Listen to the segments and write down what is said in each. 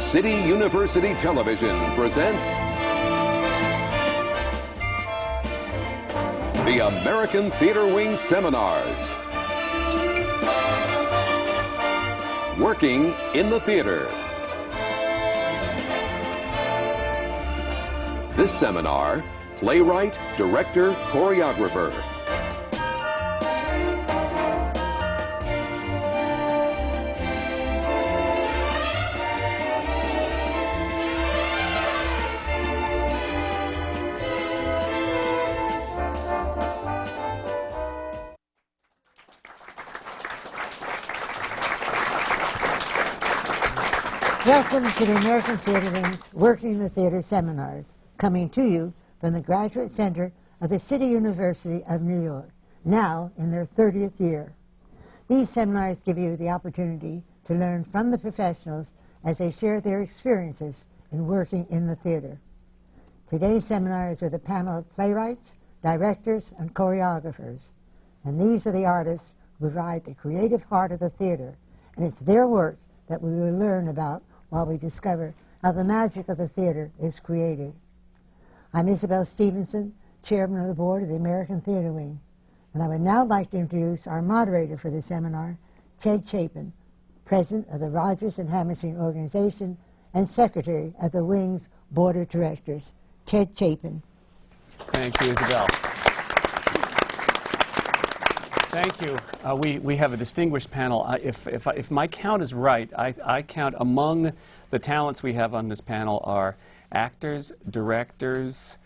City University Television presents the American Theater Wing Seminars. Working in the theater. This seminar, playwright, director, choreographer. Welcome to the American Theater Wing's Working in the Theater Seminars, coming to you from the Graduate Center of the City University of New York, now in their 30th year. These seminars give you the opportunity to learn from the professionals as they share their experiences in working in the theater. Today's seminar is with a panel of playwrights, directors, and choreographers. And these are the artists who provide the creative heart of the theater, and it's their work that we will learn about while we discover how the magic of the theater is created. I'm Isabel Stevenson, Chairman of the Board of the American Theater Wing, and I would now like to introduce our moderator for the seminar, Ted Chapin, President of the Rodgers and Hammerstein Organization and Secretary of the Wing's Board of Directors. Ted Chapin. Thank you, Isabel. Thank you. We have a distinguished panel. If my count is right, I count among the talents we have on this panel are actors, directors,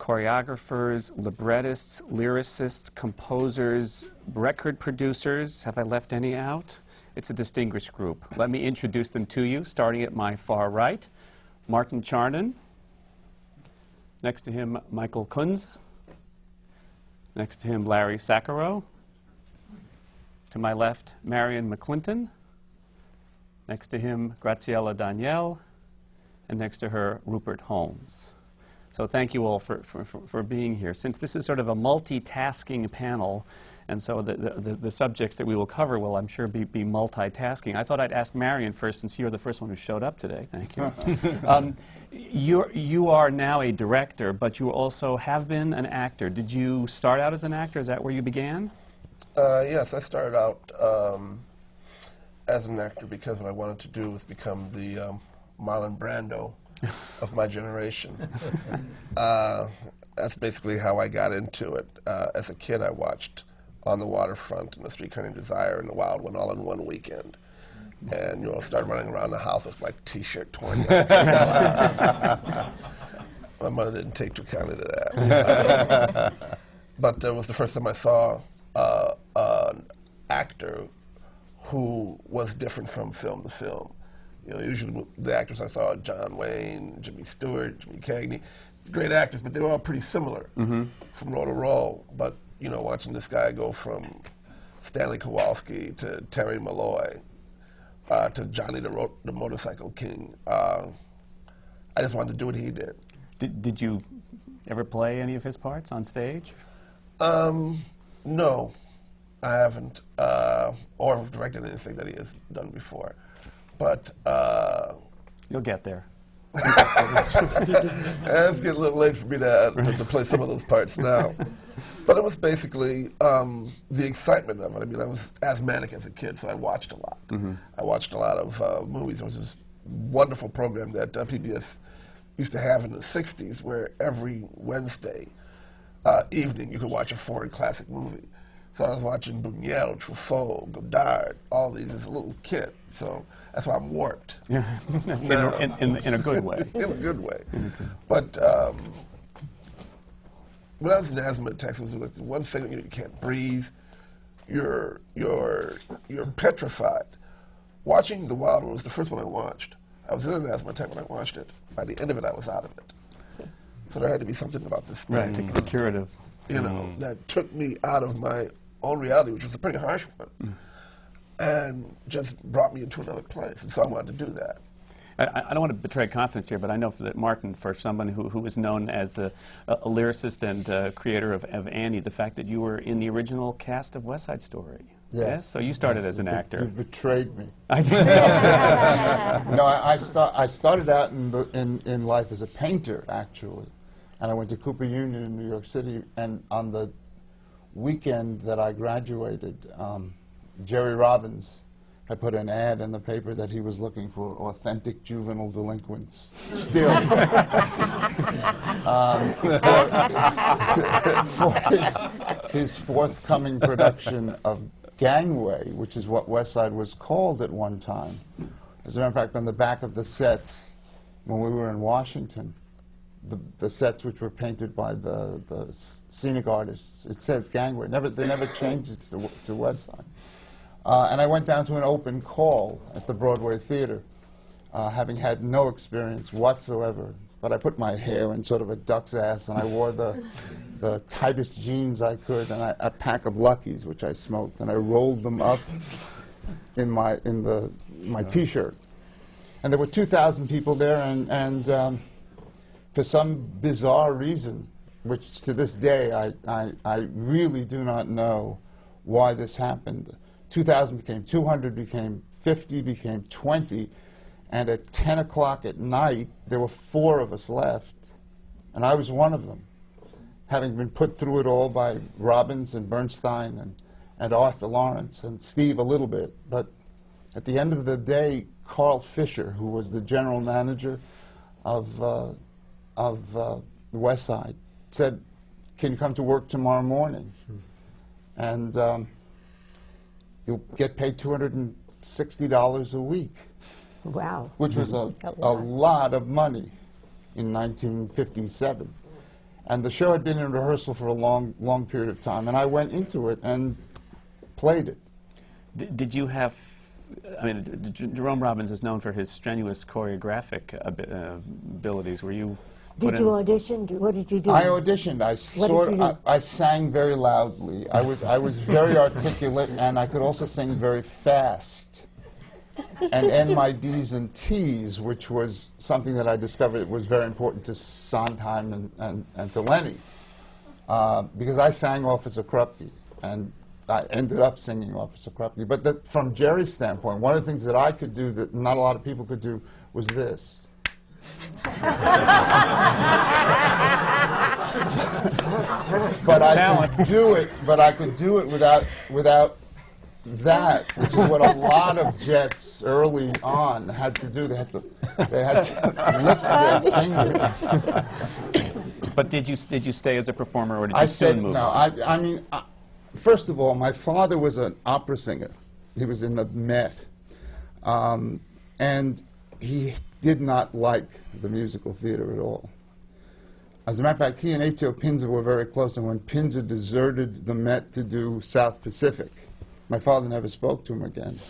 choreographers, librettists, lyricists, composers, record producers. Have I left any out? It's a distinguished group. Let me introduce them to you, starting at my far right. Martin Charnin. Next to him, Michael Kunze. Next to him, Lawrence Sacharow. To my left, Marion McClinton. Next to him, Graciela Daniele. And next to her, Rupert Holmes. So thank you all for being here. Since this is sort of a multitasking panel, and so the subjects that we will cover will, I'm sure, be multitasking, I thought I'd ask Marion first, since you're the first one who showed up today. Thank you. You are now a director, but you also have been an actor. Did you start out as an actor? Is that where you began? Yes, I started out as an actor because what I wanted to do was become the Marlon Brando of my generation. That's basically how I got into it. As a kid, I watched On the Waterfront and The Streetcar Named Desire and The Wild One all in one weekend. And, started running around the house with my T-shirt torn down. My mother didn't take too kindly to that. But it was the first time I saw an actor who was different from film to film. Usually the actors I saw, John Wayne, Jimmy Stewart, Jimmy Cagney, great actors, but they were all pretty similar from role to role. But, watching this guy go from Stanley Kowalski to Terry Malloy to Johnny the Motorcycle King, I just wanted to do what he did. Did you ever play any of his parts on stage? No, I haven't, or directed anything that he has done before. But you'll get there. It's getting a little late for me to play some of those parts now. But it was basically the excitement of it. I mean, I was asthmatic as a kid, so I watched a lot. I watched a lot of movies. There was this wonderful program that PBS used to have in the 60s where every Wednesday evening you could watch a foreign classic movie. So I was watching Buñuel, Truffaut, Godard, all these as a little kid. So that's why I'm warped. in a good way. In a good way. But when I was in asthma attacks, it was like the one thing, you can't breathe. You're petrified. Watching The Wild One was the first one I watched. I was in an asthma attack when I watched it. By the end of it, I was out of it. So there had to be something about this thing. Right, the curative. That took me out of my own reality, which was a pretty harsh one, and just brought me into another place. And so I wanted to do that. I don't want to betray confidence here, but I know that Martin, for someone who is known as a lyricist and creator of Annie, the fact that you were in the original cast of West Side Story. Yes. So you started as an You actor. betrayed me. I did. No, I started out in life as a painter, actually. And I went to Cooper Union in New York City, and on the weekend that I graduated, Jerry Robbins had put an ad in the paper that he was looking for authentic juvenile delinquents still for his forthcoming production of Gangway, which is what West Side was called at one time. As a matter of fact, on the back of the sets, when we were in Washington, the sets which were painted by the scenic artists, it says Gangway. They never changed it to West Side. And I went down to an open call at the Broadway Theater, having had no experience whatsoever. But I put my hair in sort of a duck's ass, and I wore the tightest jeans I could, and a pack of Luckies, which I smoked, and I rolled them up in my T-shirt. And there were 2,000 people there, and for some bizarre reason, which to this day I really do not know why this happened. 2,000 became 200, became 50, became 20, and at 10 o'clock at night, there were 4 of us left, and I was one of them, having been put through it all by Robbins and Bernstein and Arthur Lawrence and Steve a little bit. But at the end of the day, Carl Fisher, who was the general manager of the West Side, said, "Can you come to work tomorrow morning?" And you'll get paid $260 a week. Wow. Which was a lot of money in 1957. And the show had been in rehearsal for a long period of time, and I went into it and played it. Did you have, I mean, Jerome Robbins is known for his strenuous choreographic abilities. Were you Did you audition? What did you do? I auditioned. I sang very loudly. I was very articulate, and I could also sing very fast. And end my D's and T's, which was something that I discovered was very important to Sondheim and to Lenny, because I sang Officer Krupke, and I ended up singing Officer Krupke. But from Jerry's standpoint, one of the things that I could do that not a lot of people could do was this. But I could do it without that, which is what a lot of jets early on had to do. They had to lift their fingers. But did you stay as a performer, or did you soon move? No. I mean, first of all, my father was an opera singer. He was in the Met, and he did not like the musical theater at all. As a matter of fact, he and Ezio Pinza were very close, and when Pinza deserted the Met to do South Pacific, my father never spoke to him again.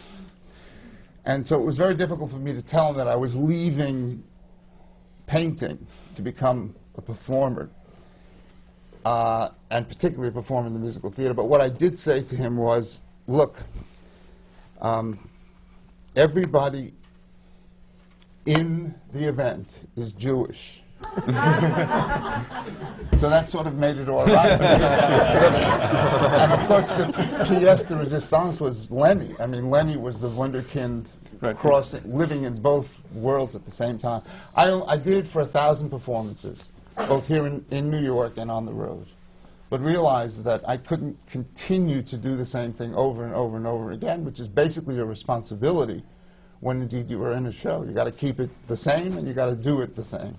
And so it was very difficult for me to tell him that I was leaving painting to become a performer, and particularly a performer in the musical theater. But what I did say to him was, look, everybody in the event is Jewish. So that sort of made it all right. And of course, the pièce de résistance was Lenny. I mean, Lenny was the wunderkind, crossing, living in both worlds at the same time. I did it for 1,000 performances, both here in New York and on the road, but realized that I couldn't continue to do the same thing over and over and over again, which is basically a responsibility when indeed you are in a show. You got to keep it the same, and you got to do it the same.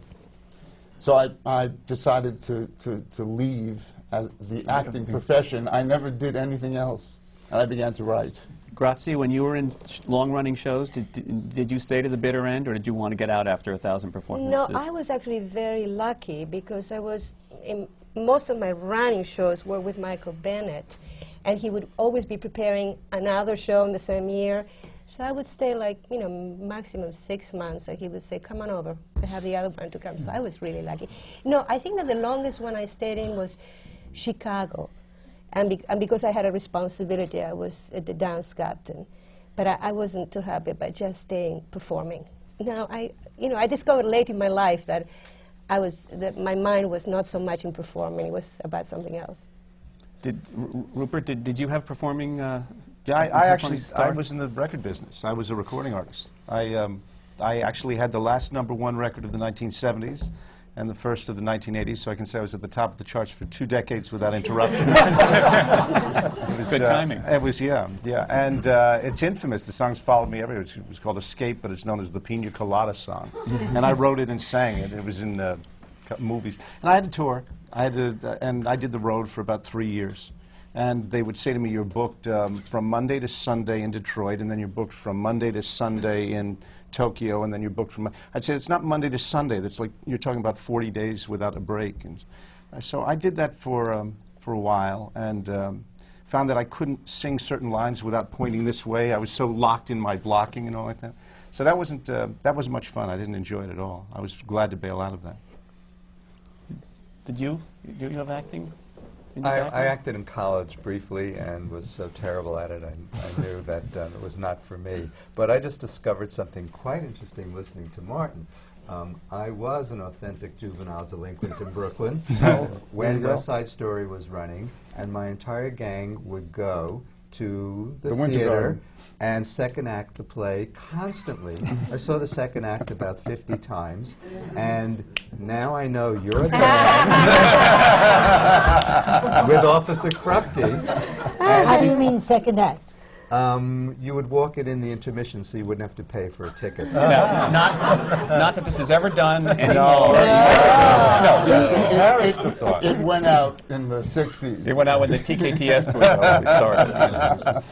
So I decided to leave the acting profession. I never did anything else, and I began to write. Gracie, when you were in long-running shows, did you stay to the bitter end, or did you want to get out after 1,000 performances? No, I was actually very lucky, because I was in most of my running shows were with Michael Bennett, and he would always be preparing another show in the same year. So I would stay maximum 6 months, and he would say, come on over, I have the other one to come. So I was really lucky. No, I think that the longest one I stayed in was Chicago. And because I had a responsibility, I was the dance captain. But I wasn't too happy about just staying performing. Now, I discovered late in my life that my mind was not so much in performing, it was about something else. Rupert, did you have performing Yeah, Until I funny actually start? was in the record business. I was a recording artist. I actually had the last #1 record of the 1970s and the first of the 1980s, so I can say I was at the top of the charts for 2 decades without interruption. It was, Good timing. It was, yeah. And it's infamous. The song's followed me everywhere. It was called Escape, but it's known as the Pina Colada song. And I wrote it and sang it. It was in movies. And I had to tour. And I did the road for about 3 years. And they would say to me, you're booked from Monday to Sunday in Detroit, and then you're booked from Monday to Sunday in Tokyo, and then you're booked from... I'd say, it's not Monday to Sunday. That's like, you're talking about 40 days without a break. And so I did that for a while, and found that I couldn't sing certain lines without pointing this way. I was so locked in my blocking and all like that. So that wasn't much fun. I didn't enjoy it at all. I was glad to bail out of that. Did you? Do you have acting? I acted in college briefly and was so terrible at it, I knew that it was not for me. But I just discovered something quite interesting listening to Martin. I was an authentic juvenile delinquent in Brooklyn when West Side Story was running, and my entire gang would go to the theater and second act the play constantly. I saw the second act about 50 times, and now I know you're a gang with Officer Krupke. How do you mean second act? You would walk it in the intermission so you wouldn't have to pay for a ticket. Not that this is ever done anymore. It went out in the 60s. It went out when the TKTS boom started.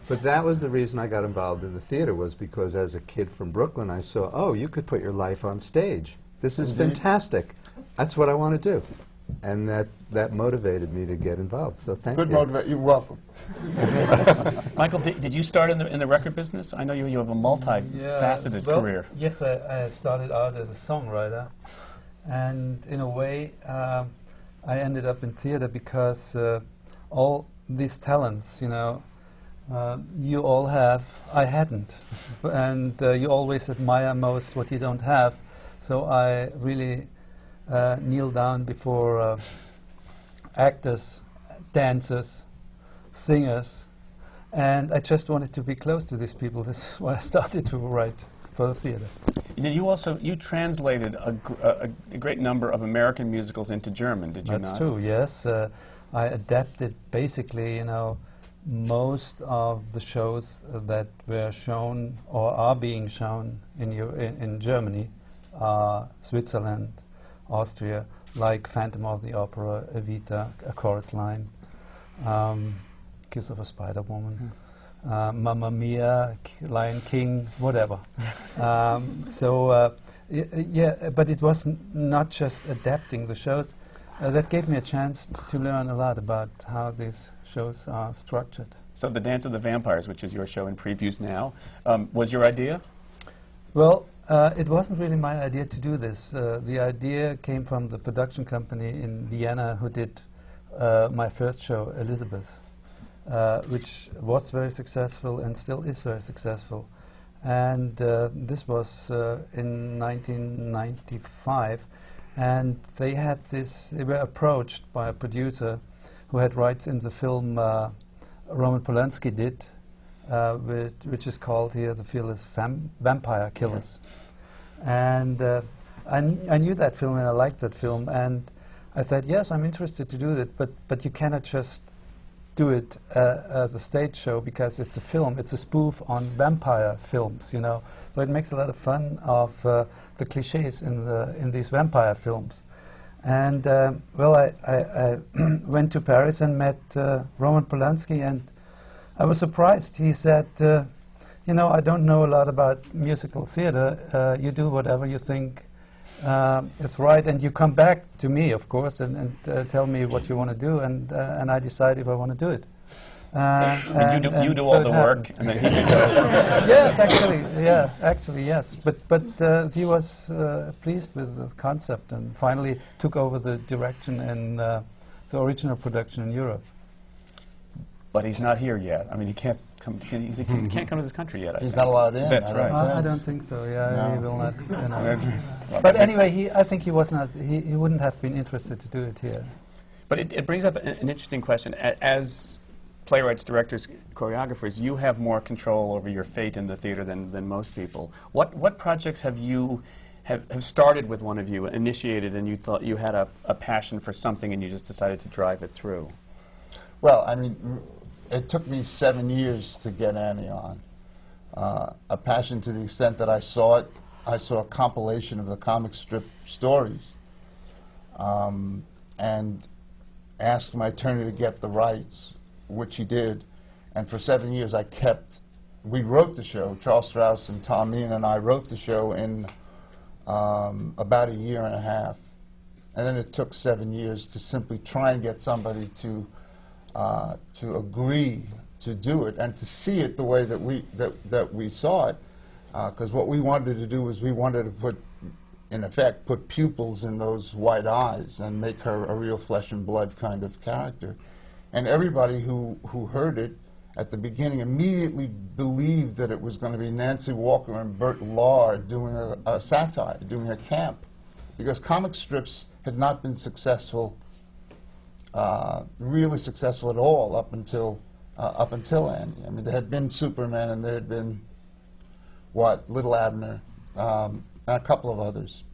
But that was the reason I got involved in the theater, was because as a kid from Brooklyn, I saw, oh, you could put your life on stage. This is fantastic. That's what I want to do. And that motivated me to get involved. So thank you. Good motivation. You're welcome. Michael, did you start in the record business? I know you have a multi-faceted career. Yes, I started out as a songwriter, and in a way, I ended up in theater because all these talents, you all have, I hadn't, and you always admire most what you don't have. So I really kneel down before actors, dancers, singers, and I just wanted to be close to these people. That's why I started to write for the theater. You translated a great number of American musicals into German, did you not? That's true, yes. I adapted basically, most of the shows that were shown or are being shown in Germany, Switzerland, Austria, like Phantom of the Opera, Evita, A Chorus Line, Kiss of a Spider-Woman, Mamma Mia, Lion King, whatever. Yeah, but it was not just adapting the shows. That gave me a chance to learn a lot about how these shows are structured. So The Dance of the Vampires, which is your show in previews now, was your idea? Well, it wasn't really my idea to do this. The idea came from the production company in Vienna who did my first show, Elizabeth, which was very successful and still is very successful. And this was in 1995. And they were approached by a producer who had rights in the film Roman Polanski did, which is called here The Fearless Vampire Killers. And I knew that film and I liked that film, and I thought, yes, I'm interested to do that, but you cannot just do it as a stage show because it's a film, it's a spoof on vampire films, So it makes a lot of fun of the cliches in these vampire films. And well, I went to Paris and met Roman Polanski, and I was surprised. He said, I don't know a lot about musical theater. You do whatever you think is right, and you come back to me, of course, and tell me what you want to do, and I decide if I want to do it. And you do all the work, and then he can do it. Yes, actually, yes. But he was pleased with the concept, and finally took over the direction and the original production in Europe. But he's not here yet. I mean, he can't come. He can't come to this country yet. He's not allowed in. That's right. I don't think so. Yeah, No. he will not. But anyway, I think he was not. He wouldn't have been interested to do it here. But it brings up an interesting question. As playwrights, directors, choreographers, you have more control over your fate in the theater than most people. What projects have you have started with one of you, initiated, and you thought you had a passion for something and you just decided to drive it through? Well, I mean, it took me 7 years to get Annie on. A passion to the extent that I saw it. I saw a compilation of the comic strip stories and asked my attorney to get the rights, which he did. And for 7 years we wrote the show. Charles Strauss and Tom Meehan and I wrote the show in about a year and a half. And then it took 7 years to simply try and get somebody to agree to do it and to see it the way that we saw it. Because what we wanted to do was we wanted to put, in effect, put pupils in those white eyes and make her a real flesh and blood kind of character. And everybody who heard it at the beginning immediately believed that it was going to be Nancy Walker and Bert Lahr doing a satire, doing a camp. Because comic strips had not been successful, really successful at all up until Annie. I mean, there had been Superman and there had been, Little Abner, and a couple of others.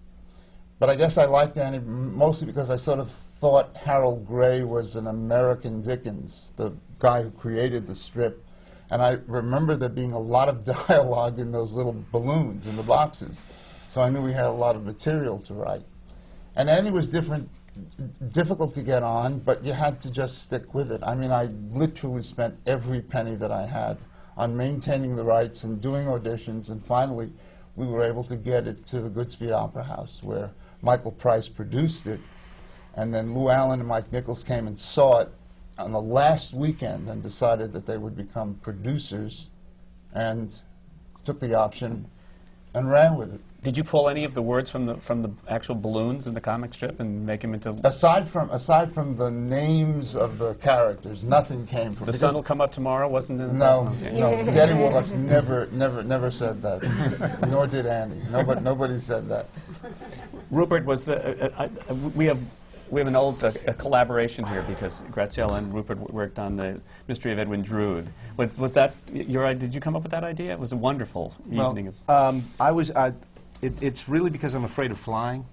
But I guess I liked Annie mostly because I sort of thought Harold Gray was an American Dickens, the guy who created the strip. And I remember there being a lot of dialogue in those little balloons in the boxes. So I knew we had a lot of material to write. And Annie was difficult to get on, but you had to just stick with it. I mean, I literally spent every penny that I had on maintaining the rights and doing auditions, and finally we were able to get it to the Goodspeed Opera House, where Michael Price produced it, and then Lou Allen and Mike Nichols came and saw it on the last weekend and decided that they would become producers and took the option and ran with it. Did you pull any of the words from the actual balloons in the comic strip and make them into... Aside from the names of the characters, nothing came from... The sun will come up tomorrow, wasn't it? No, no. Daddy Warbucks never said that. Nor did Annie. Nobody said that. Rupert, was we have an old collaboration here because Graciela and Rupert worked on the Mystery of Edwin Drood. Was that your idea? Did you come up with that idea? It was a wonderful evening. It's really because I'm afraid of flying.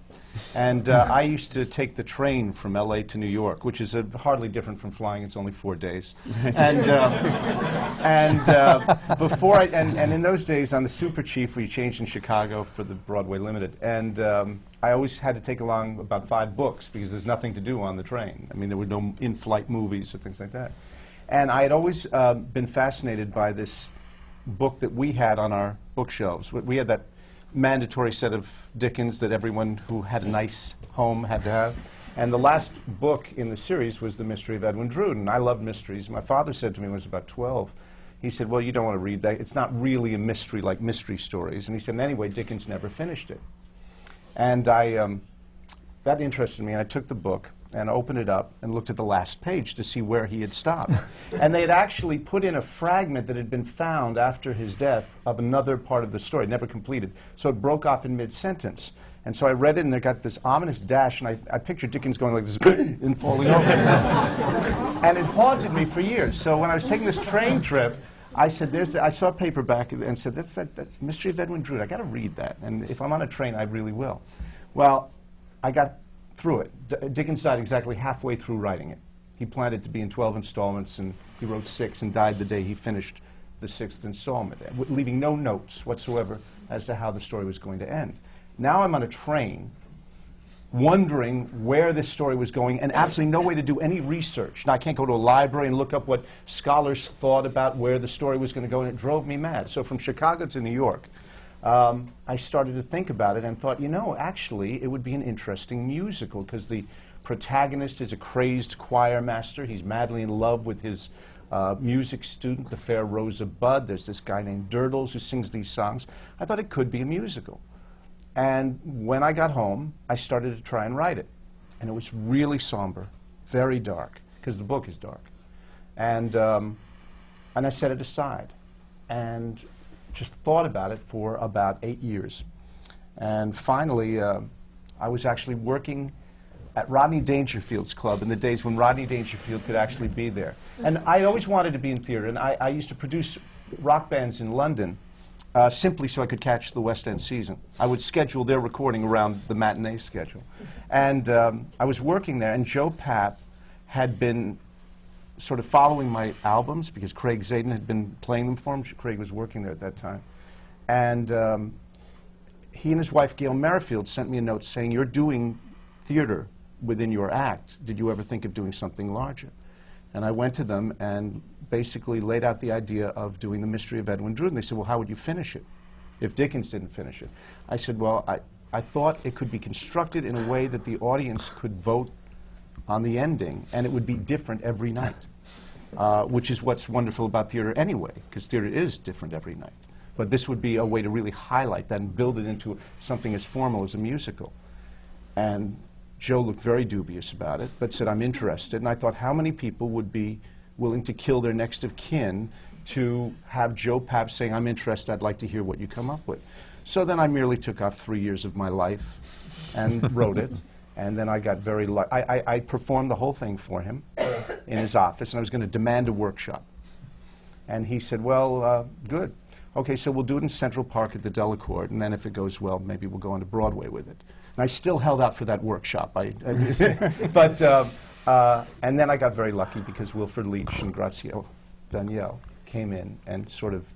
And I used to take the train from LA to New York, which is hardly different from flying. It's only 4 days. And in those days, on the Super Chief, we changed in Chicago for the Broadway Limited. And I always had to take along about 5 books because there's nothing to do on the train. I mean, there were no in-flight movies or things like that. And I had always been fascinated by this book that we had on our bookshelves. We had that mandatory set of Dickens that everyone who had a nice home had to have. And the last book in the series was The Mystery of Edwin Drood, and I loved mysteries. My father said to me when I was about 12, he said, well, you don't want to read that. It's not really a mystery like mystery stories. And he said, and anyway, Dickens never finished it. And that interested me. I took the book and opened it up and looked at the last page to see where he had stopped. And they had actually put in a fragment that had been found after his death of another part of the story, never completed. So it broke off in mid-sentence. And so I read it, and there got this ominous dash, and I pictured Dickens going like this and falling over. And it haunted me for years. So when I was taking this train trip, I said, I saw a paperback and said, that's Mystery of Edwin Drood. I got to read that. And if I'm on a train, I really will. Well, I got through it. Dickens died exactly halfway through writing it. He planned it to be in 12 installments, and he wrote 6 and died the day he finished the 6th installment, leaving no notes whatsoever as to how the story was going to end. Now I'm on a train, wondering where this story was going, and absolutely no way to do any research. Now I can't go to a library and look up what scholars thought about where the story was going to go, and it drove me mad. So from Chicago to New York, I started to think about it and thought, you know, actually, it would be an interesting musical because the protagonist is a crazed choir master. He's madly in love with his music student, the fair Rosa Budd. There's this guy named Durdles who sings these songs. I thought it could be a musical. And when I got home, I started to try and write it. And it was really somber, very dark, because the book is dark. And I set it aside. And just thought about it for about 8 years. And finally, I was actually working at Rodney Dangerfield's club in the days when Rodney Dangerfield could actually be there. And I always wanted to be in theater, and I used to produce rock bands in London simply so I could catch the West End season. I would schedule their recording around the matinee schedule. And I was working there, and Joe Papp had been sort of following my albums because Craig Zaden had been playing them for him. Craig was working there at that time. And he and his wife, Gail Merrifield, sent me a note saying, "You're doing theater within your act. Did you ever think of doing something larger?" And I went to them and basically laid out the idea of doing The Mystery of Edwin Drood. And they said, "Well, how would you finish it if Dickens didn't finish it?" I said, "Well, I thought it could be constructed in a way that the audience could vote on the ending, and it would be different every night, which is what's wonderful about theater anyway, because theater is different every night. But this would be a way to really highlight that and build it into something as formal as a musical." And Joe looked very dubious about it, but said, "I'm interested." And I thought, how many people would be willing to kill their next of kin to have Joe Papp saying, "I'm interested, I'd like to hear what you come up with." So then I merely took off 3 years of my life and wrote it. And then I got very lucky. I performed the whole thing for him in his office, and I was going to demand a workshop. And he said, "Well, good. Okay, so we'll do it in Central Park at the Delacorte, and then if it goes well, maybe we'll go on to Broadway with it." And I still held out for that workshop. And then I got very lucky because Wilfrid Leach and Graciela Daniele came in and sort of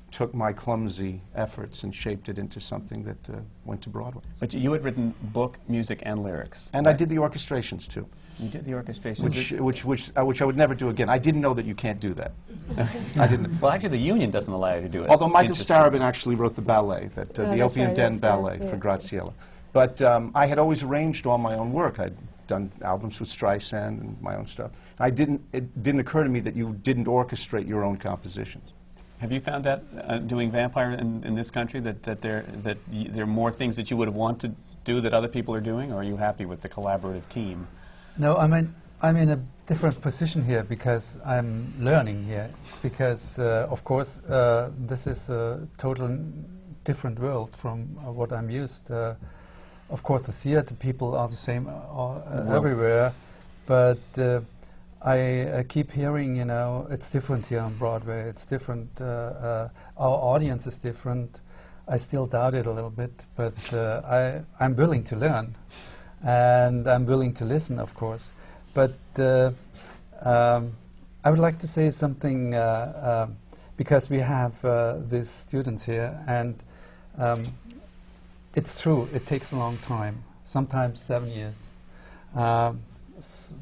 took my clumsy efforts and shaped it into something that went to Broadway. But you had written book, music, and lyrics. And right? I did the orchestrations, too. You did the orchestrations? Which I would never do again. I didn't know that you can't do that. I didn't. Well, actually, the union doesn't allow you to do it. Although Michael Starobin actually wrote the ballet, the Opium Den ballet for Graciela. But I had always arranged all my own work. I'd done albums with Streisand and my own stuff. It didn't occur to me that you didn't orchestrate your own compositions. Have you found that doing Vampire in this country that there are more things that you would have wanted to do that other people are doing, or are you happy with the collaborative team? No, I'm in a different position here because I'm learning here. Because of course this is a total different world from what I'm used. Of course, the theater people are the same everywhere, but I keep hearing, you know, it's different here on Broadway. It's different. Our audience is different. I still doubt it a little bit, but I'm willing to learn, and I'm willing to listen, of course. But I would like to say something because we have these students here, and it's true. It takes a long time. Sometimes 7 years.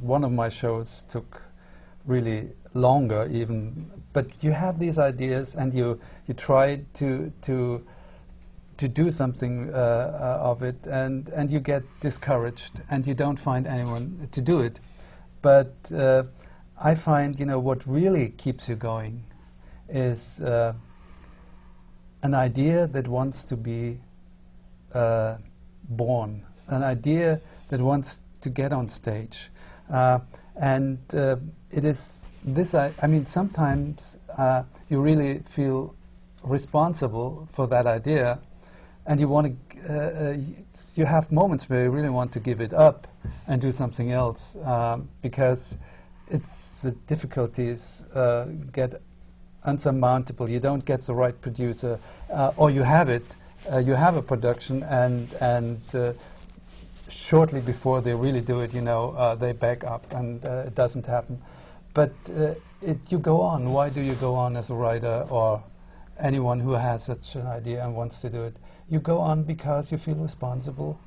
One of my shows took really longer even, but you have these ideas and you try to do something of it, and you get discouraged and you don't find anyone to do it. But I find, you know, what really keeps you going is an idea that wants to be born, an idea that wants to get on stage. And it is this, I mean, sometimes you really feel responsible for that idea, and you want to, you have moments where you really want to give it up and do something else, because the difficulties get unsurmountable. You don't get the right producer, or you have it, you have a production, and shortly before they really do it, you know, they back up, and it doesn't happen. But you go on. Why do you go on as a writer or anyone who has such an idea and wants to do it? You go on because you feel responsible,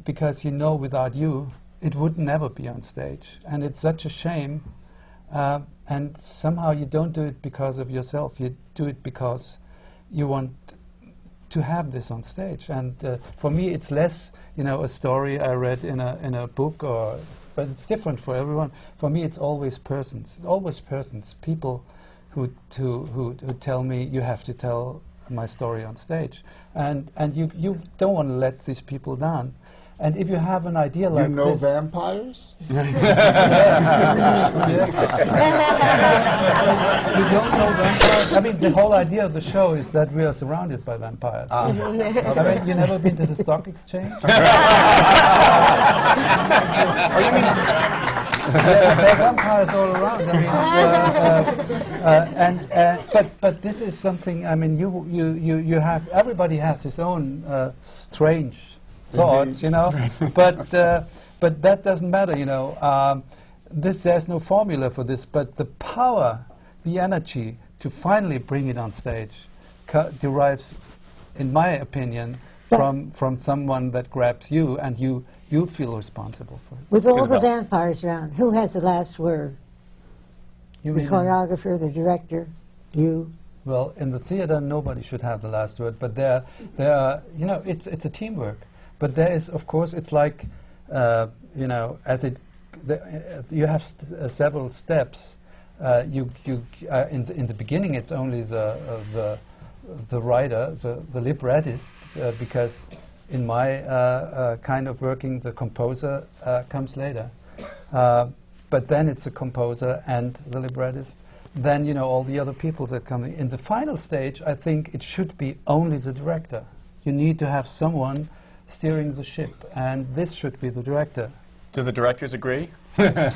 because you know without you it would never be on stage. And it's such a shame. And somehow you don't do it because of yourself. You do it because you want to have this on stage. And for me, it's less, you know, a story I read in a book, but it's different for everyone. For me, it's always persons. It's always persons, people who tell me, you have to tell my story on stage. And you don't want to let these people down. And if you have an idea like this... You know vampires? You don't know vampires? I mean, the whole idea of the show is that we are surrounded by vampires. I mean, you never been to the stock exchange? there are vampires all around. I mean, but this is something. I mean, you have, everybody has his own strange thoughts, you know. But that doesn't matter, you know. There's no formula for this, but the power, the energy to finally bring it on stage derives, in my opinion, from someone that grabs you and you feel responsible for it. With all the vampires around, who has the last word? You The mean- choreographer, the director, you? Well, in the theater, nobody should have the last word, but there are, you know, it's a teamwork. But there is, of course, it's like, you know, you have several steps. In the beginning, it's only the writer, the librettist, because in my kind of working, the composer comes later. But then it's the composer and the librettist. Then, you know, all the other people that come in. In the final stage, I think it should be only the director. You need to have someone steering the ship, and this should be the director. Do the directors agree? Yes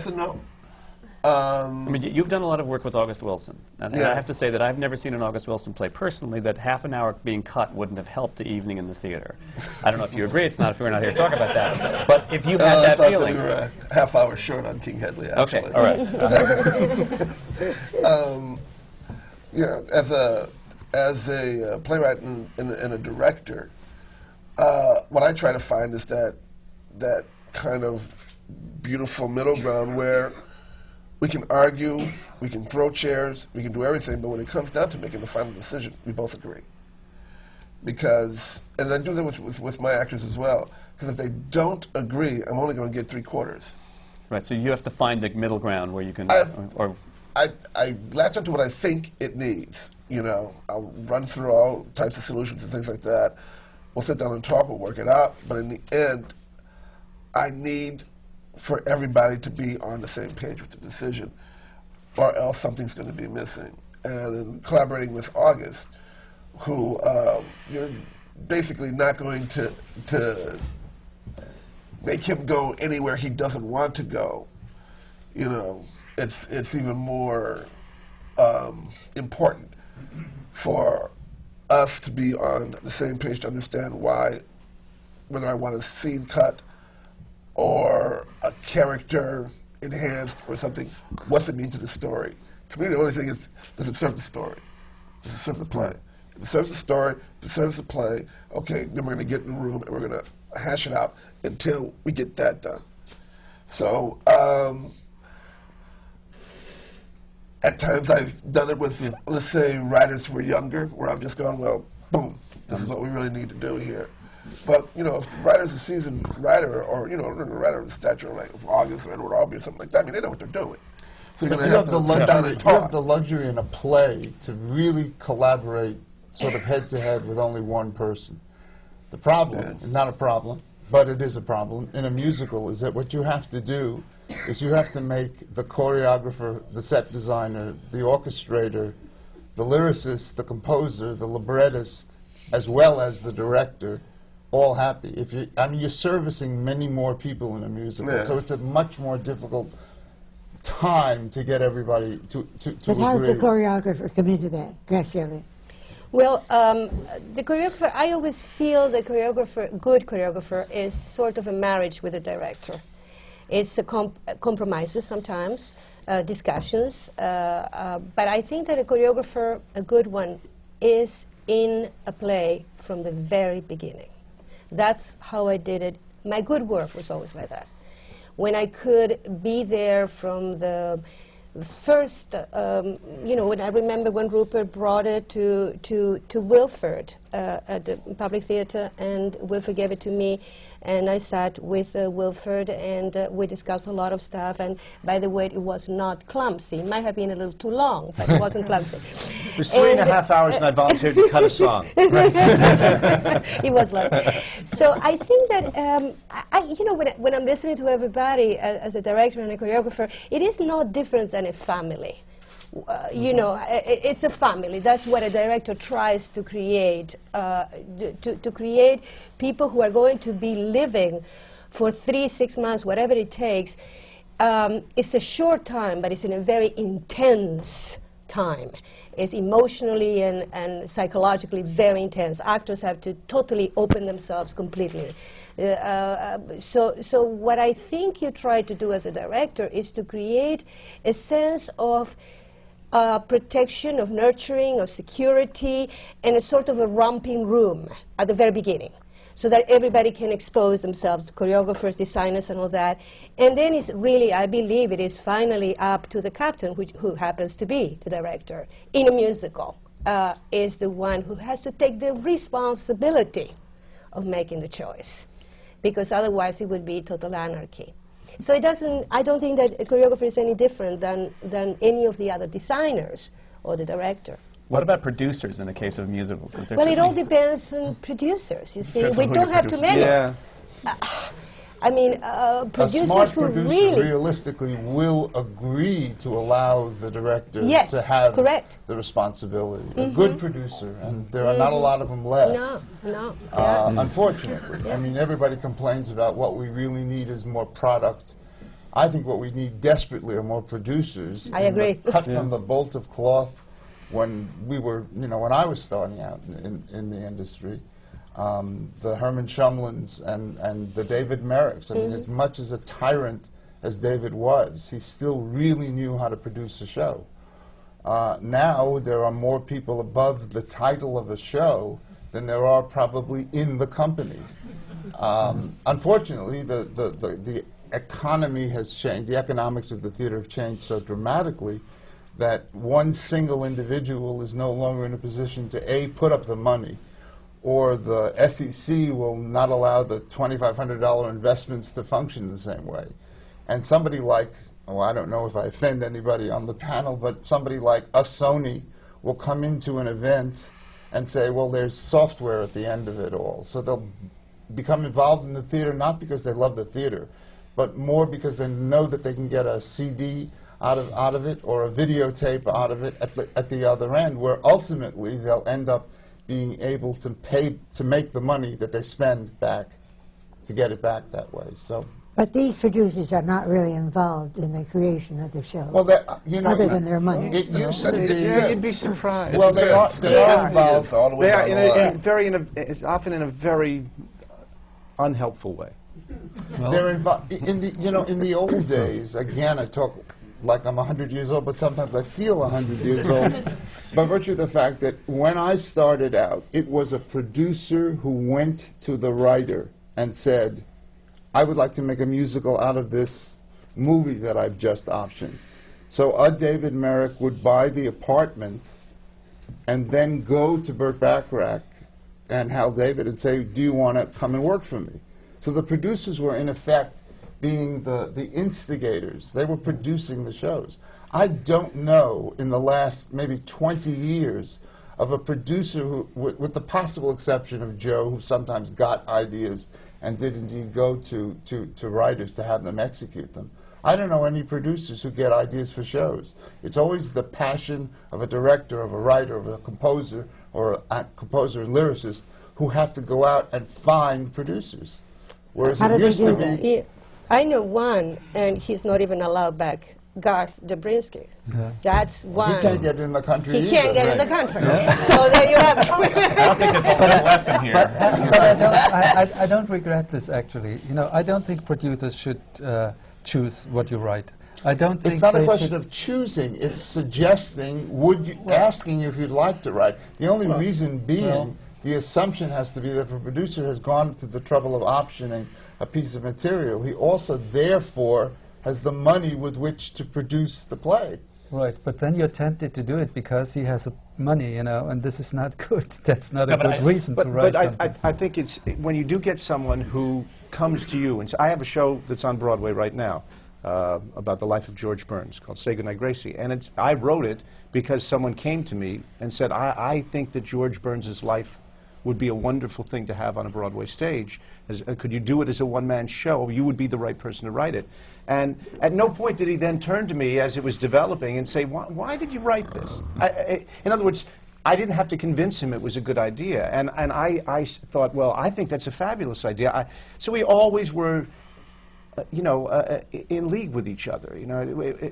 and no. I mean, you've done a lot of work with August Wilson, and Yeah. I have to say that I've never seen an August Wilson play personally that half an hour being cut wouldn't have helped the evening in the theater. I don't know if you agree. It's not if we're not here to talk about that. But if you had I that thought feeling, that we were a half hour short on King Hedley, actually. okay, all right. Yeah, as a playwright and a director, what I try to find is that kind of beautiful middle ground where we can argue, we can throw chairs, we can do everything, but when it comes down to making the final decision, we both agree. Because, and I do that with my actors as well, because if they don't agree, I'm only going to get 3/4. Right, so you have to find the middle ground where you can, I latch onto what I think it needs. You know, I'll run through all types of solutions and things like that. We'll sit down and talk, we'll work it out, but in the end, I need for everybody to be on the same page with the decision, or else something's going to be missing. And in collaborating with August, who you're basically not going to make him go anywhere he doesn't want to go. You know, it's even more important for us to be on the same page to understand why, whether I want a scene cut or a character enhanced or something, what's it mean to the story? To me, the only thing is, does it serve the story? Does it serve the play? If it serves the story, if it serves the play, okay, then we're going to get in the room and we're going to hash it out until we get that done. So, at times I've done it with, let's say, writers who were younger, where I've just gone, well, boom, this is what we really need to do here. But, you know, if the writer's a seasoned writer, or, you know, a writer of the stature like of August or Edward Obie or something like that, I mean, they know what they're doing. So you're going to have to sit down and You have talk. the luxury in a play to really collaborate sort of head-to-head with only one person. The problem, not a problem, but it is a problem, in a musical is that what you have to do is you have to make the choreographer, the set designer, the orchestrator, the lyricist, the composer, the librettist, as well as the director, all happy. If you, I mean, you're servicing many more people in a musical, so it's a much more difficult time to get everybody to But how does the agree. choreographer come into that, Graciela? Well, the choreographer, I always feel the choreographer, good choreographer, is sort of a marriage with the director. It's a compromises sometimes, discussions, but I think that a choreographer, a good one, is in a play from the very beginning. That's how I did it. My good work was always like that. When I could be there from the first, you know, when I remember when Rupert brought it to Wilford at the Public Theatre, and Wilford gave it to me, and I sat with Wilford, and we discussed a lot of stuff, and by the way, it was not clumsy. It might have been a little too long, but it wasn't clumsy. It was 3.5 hours, and I volunteered to cut a song. It was like, so I think that you know, when I'm listening to everybody as a director and a choreographer, it is not different than a family. You know, it's a family. That's what a director tries to create, to create people who are going to be living for 3, 6 months, whatever it takes. It's a short time, but it's in a very intense time. It's emotionally and psychologically very intense. Actors have to totally open themselves completely. So what I think you try to do as a director is to create a sense of protection, of nurturing, of security, and a sort of a romping room at the very beginning, so that everybody can expose themselves, choreographers, designers, and all that. And then it's really, I believe, it is finally up to the captain, who happens to be the director in a musical, is the one who has to take the responsibility of making the choice, because otherwise it would be total anarchy. So it doesn't, I don't think that a choreographer is any different than any of the other designers or the director. What about producers in the case of a musical? Well, it all depends on producers, you see. Depends We on who don't your have too producer- many. Yeah. I mean, A producers smart who producer really... realistically will agree to allow the director Yes, to have correct. the responsibility. A good producer, and there are not a lot of them left. No. Unfortunately. I mean, everybody complains about what we really need is more product. I think what we need desperately are more producers. I agree. Cut from the bolt of cloth when we were, when I was starting out in the industry. The Herman Shumlins and the David Merricks. I mean, as much as a tyrant as David was, he still really knew how to produce a show. Now there are more people above the title of a show than there are probably in the company. Unfortunately, the economy has changed. The economics of the theater have changed so dramatically that one single individual is no longer in a position to, A, put up the money, or the SEC will not allow the $2,500 investments to function the same way. And somebody like, I don't know if I offend anybody on the panel, but somebody like a Sony will come into an event and say, well, there's software at the end of it all. So they'll become involved in the theater not because they love the theater, but more because they know that they can get a CD out of it or a videotape out of it at the other end, where ultimately they'll end up being able to pay to make the money that they spend back, to get it back that way. So. But these producers are not really involved in the creation of the show. Well, other than their money. It used to be. Yeah, you'd be surprised. Well, they are involved. All the way They are down the line. it's often in a very unhelpful way. They're involved in the old days. Again, I talk like I'm 100 years old, but sometimes I feel 100 years old. By virtue of the fact that when I started out, it was a producer who went to the writer and said, I would like to make a musical out of this movie that I've just optioned. So David Merrick would buy the apartment and then go to Burt Bacharach and Hal David and say, do you want to come and work for me? So the producers were, in effect, being the instigators. They were producing the shows. I don't know, in the last maybe 20 years, of a producer who, with the possible exception of Joe, who sometimes got ideas and did indeed go to writers to have them execute them. I don't know any producers who get ideas for shows. It's always the passion of a director, of a writer, of a composer, or a composer and lyricist who have to go out and find producers. Whereas How it do they used do to that? be... I know one, and he's not even allowed back, Garth Jabrinsky. That's one. He can't get in the country He either. can't get in the country. So there you have it. I don't think there's a whole lesson here. But I don't regret this, actually. I don't think producers should choose what you write. I don't think It's not a they question should- of choosing. It's suggesting, asking if you'd like to write. The only reason being, the assumption has to be that if a producer has gone to the trouble of optioning a piece of material, he also, therefore, has the money with which to produce the play. Right, but then you're tempted to do it because he has money, and this is not good. That's not a good reason to write But something. I think it's when you do get someone who comes to you, and I have a show that's on Broadway right now about the life of George Burns called Say Goodnight, Gracie. And I wrote it because someone came to me and said, I think that George Burns' life would be a wonderful thing to have on a Broadway stage. Could you do it as a one-man show? You would be the right person to write it. And at no point did he then turn to me as it was developing and say, why did you write this? In other words, I didn't have to convince him it was a good idea. And I thought, well, I think that's a fabulous idea. So we always were, in league with each other,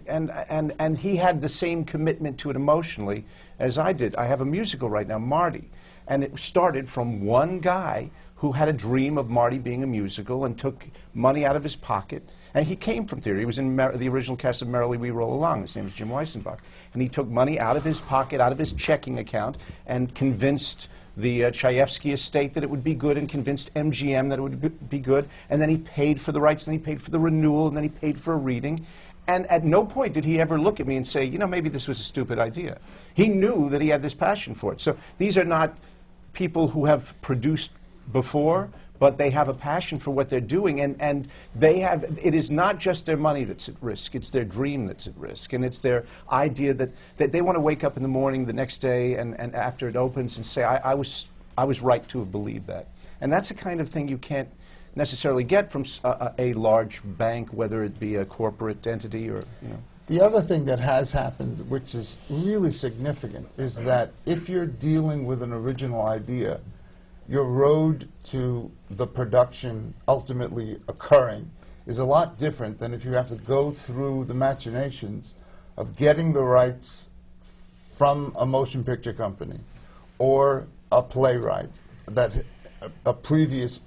and he had the same commitment to it emotionally as I did. I have a musical right now, Marty, and it started from one guy who had a dream of Marty being a musical and took money out of his pocket. And he came from theater. He was in the original cast of Merrily We Roll Along. His name is Jim Weissenbach. And he took money out of his pocket, out of his checking account, and convinced the Chayefsky estate that it would be good, and convinced MGM that it would be good. And then he paid for the rights, and he paid for the renewal, and then he paid for a reading. And at no point did he ever look at me and say, maybe this was a stupid idea. He knew that he had this passion for it. So these are not people who have produced before, but they have a passion for what they're doing, and it is not just their money that's at risk, it's their dream that's at risk, and it's their idea that they want to wake up in the morning the next day and after it opens and say, I was right to have believed that. And that's the kind of thing you can't necessarily get from a large bank, whether it be a corporate entity or, The other thing that has happened, which is really significant, is that if you're dealing with an original idea, your road to the production ultimately occurring is a lot different than if you have to go through the machinations of getting the rights from a motion picture company or a playwright, a previous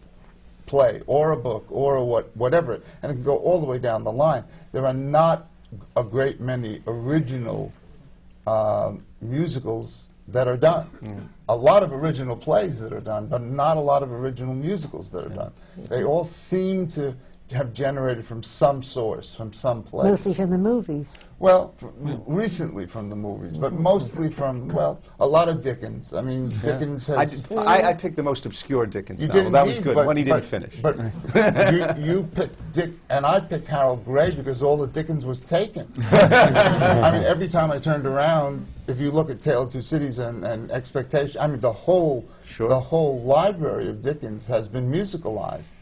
play or a book or whatever, and it can go all the way down the line. There are not a great many original musicals that are done. A lot of original plays that are done, but not a lot of original musicals that are done. They all seem to have generated from some source, from some place. Mostly from the movies. Well, recently from the movies, but mostly from, a lot and Dickens. I mean, Dickens has... I picked the most obscure Dickens You novel. didn't That was good, one he didn't finish. But you picked Dick, and I picked Harold Gray because all the Dickens was taken. I mean, every time I turned around, if you look at Tale of Two Cities and Expectation, I mean, the whole library of Dickens has been musicalized.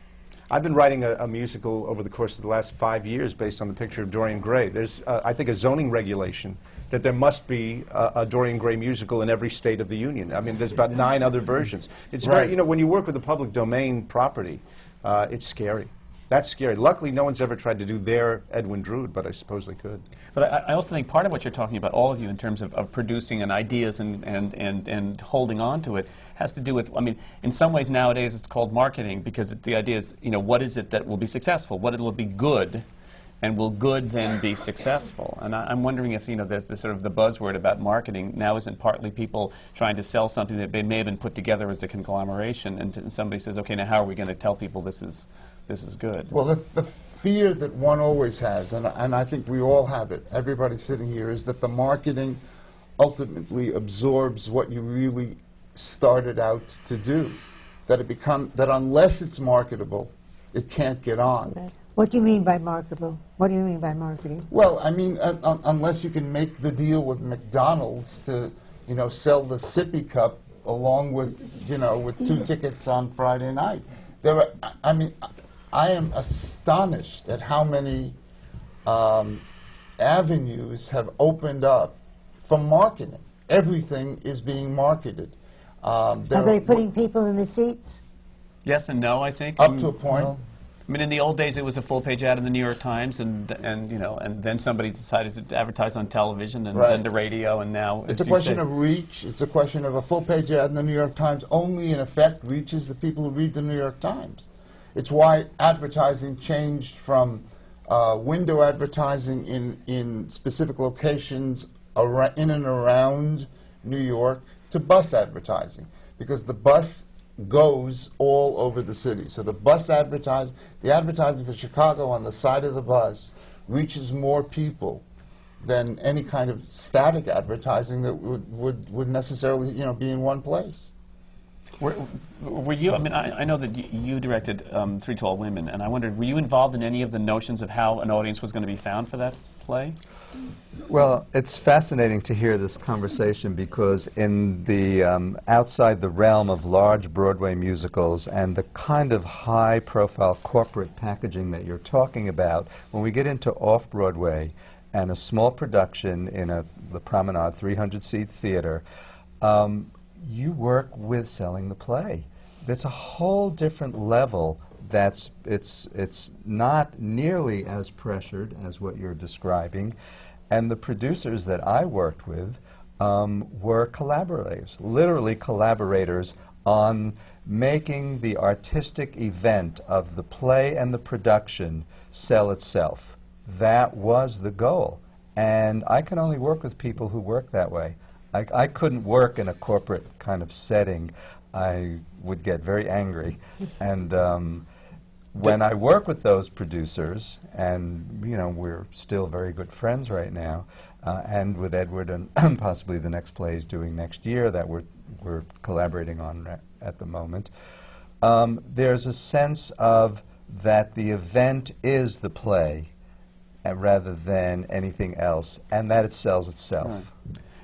I've been writing a musical over the course of the last 5 years based on the picture of Dorian Gray. There's, I think, a zoning regulation that there must be a Dorian Gray musical in every state of the Union. I mean, there's about 9 other versions. It's very, when you work with a public domain property, it's scary. That's scary. Luckily, no one's ever tried to do their Edwin Drood, but I suppose they could. But I also think part of what you're talking about, all of you, in terms of producing and ideas and holding on to it, has to do with, I mean, in some ways nowadays it's called marketing, because the idea is, what is it that will be successful? What will be good? And will good then be successful? And I'm wondering if, there's this sort of the buzzword about marketing now isn't partly people trying to sell something that may have been put together as a conglomeration, and somebody says, okay, now how are we going to tell people this is good? Well, the fear that one always has, and I think we all have it, everybody sitting here, is that the marketing ultimately absorbs what you really started out to do. That unless it's marketable, it can't get on. What do you mean by marketable? What do you mean by marketing? Well, I mean, unless you can make the deal with McDonald's to, sell the sippy cup along with, with 2 tickets on Friday night. I am astonished at how many avenues have opened up for marketing. Everything is being marketed. Are they putting people in the seats? Yes and no, I think. Up to a point. Well, I mean, in the old days, it was a full-page ad in the New York Times, and then somebody decided to advertise on television, and then the radio, and now it's a question of reach. It's a question of a full-page ad in the New York Times only, in effect, reaches the people who read the New York Times. It's why advertising changed from window advertising in specific locations in and around New York to bus advertising, because the bus goes all over the city. So the advertising for Chicago on the side of the bus reaches more people than any kind of static advertising that would necessarily be in one place. Were you, I mean, I know that you directed 3 Tall Women, and I wondered, were you involved in any of the notions of how an audience was going to be found for that play? Well, it's fascinating to hear this conversation, because in the outside the realm of large Broadway musicals and the kind of high-profile corporate packaging that you're talking about, when we get into off-Broadway and a small production in the Promenade 300-seat theater, you work with selling the play. That's a whole different level. It's not nearly as pressured as what you're describing. And the producers that I worked with were collaborators, literally collaborators on making the artistic event of the play and the production sell itself. That was the goal. And I can only work with people who work that way. I couldn't work in a corporate kind of setting. I would get very angry. And when I work with those producers, and you know, we're still very good friends right now, and with Edward and possibly the next play he's doing next year that we're collaborating on at the moment, there's a sense of that the event is the play rather than anything else, and that it sells itself.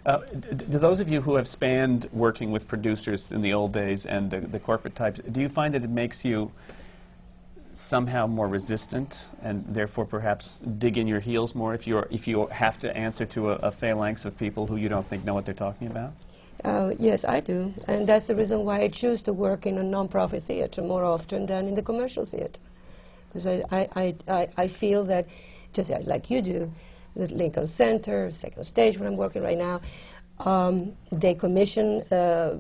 Do those of you who have spanned working with producers in the old days and the corporate types, do you find that it makes you somehow more resistant and therefore perhaps dig in your heels more if you have to answer to a phalanx of people who you don't think know what they're talking about? Yes, I do. And that's the reason why I choose to work in a non-profit theater more often than in the commercial theater. Because I feel that, just like you do, the Lincoln Center, Second Stage, where I'm working right now, they commission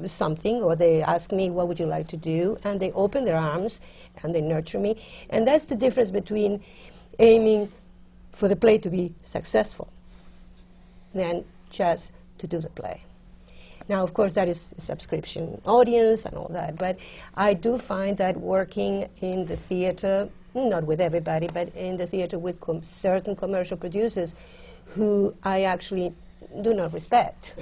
something, or they ask me, what would you like to do? And they open their arms and they nurture me. And that's the difference between aiming for the play to be successful than just to do the play. Now, of course, that is a subscription audience and all that, but I do find that working in the theater, not with everybody, but in the theater with certain commercial producers who I actually do not respect,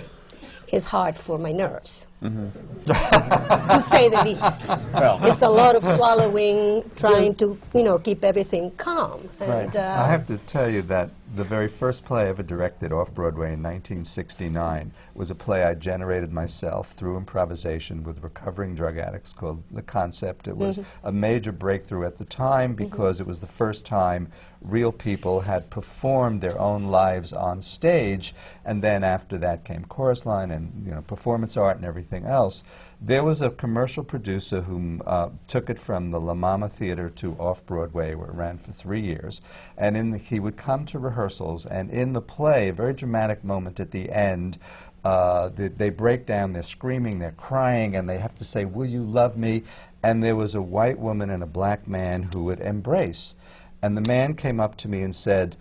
is hard for my nerves, to say the least. Well. It's a lot of swallowing, trying to, keep everything calm. And, I have to tell you that the very first play I ever directed off-Broadway in 1969 was a play I generated myself through improvisation with recovering drug addicts called The Concept. It was a major breakthrough at the time because it was the first time real people had performed their own lives on stage, and then after that came chorus line and performance art and everything else. There was a commercial producer who took it from the La Mama Theater to off-Broadway, where it ran for 3 years, and he would come to rehearsals, and in the play, a very dramatic moment at the end, they break down, they're screaming, they're crying, and they have to say, "Will you love me?" And there was a white woman and a black man who would embrace. And the man came up to me and said,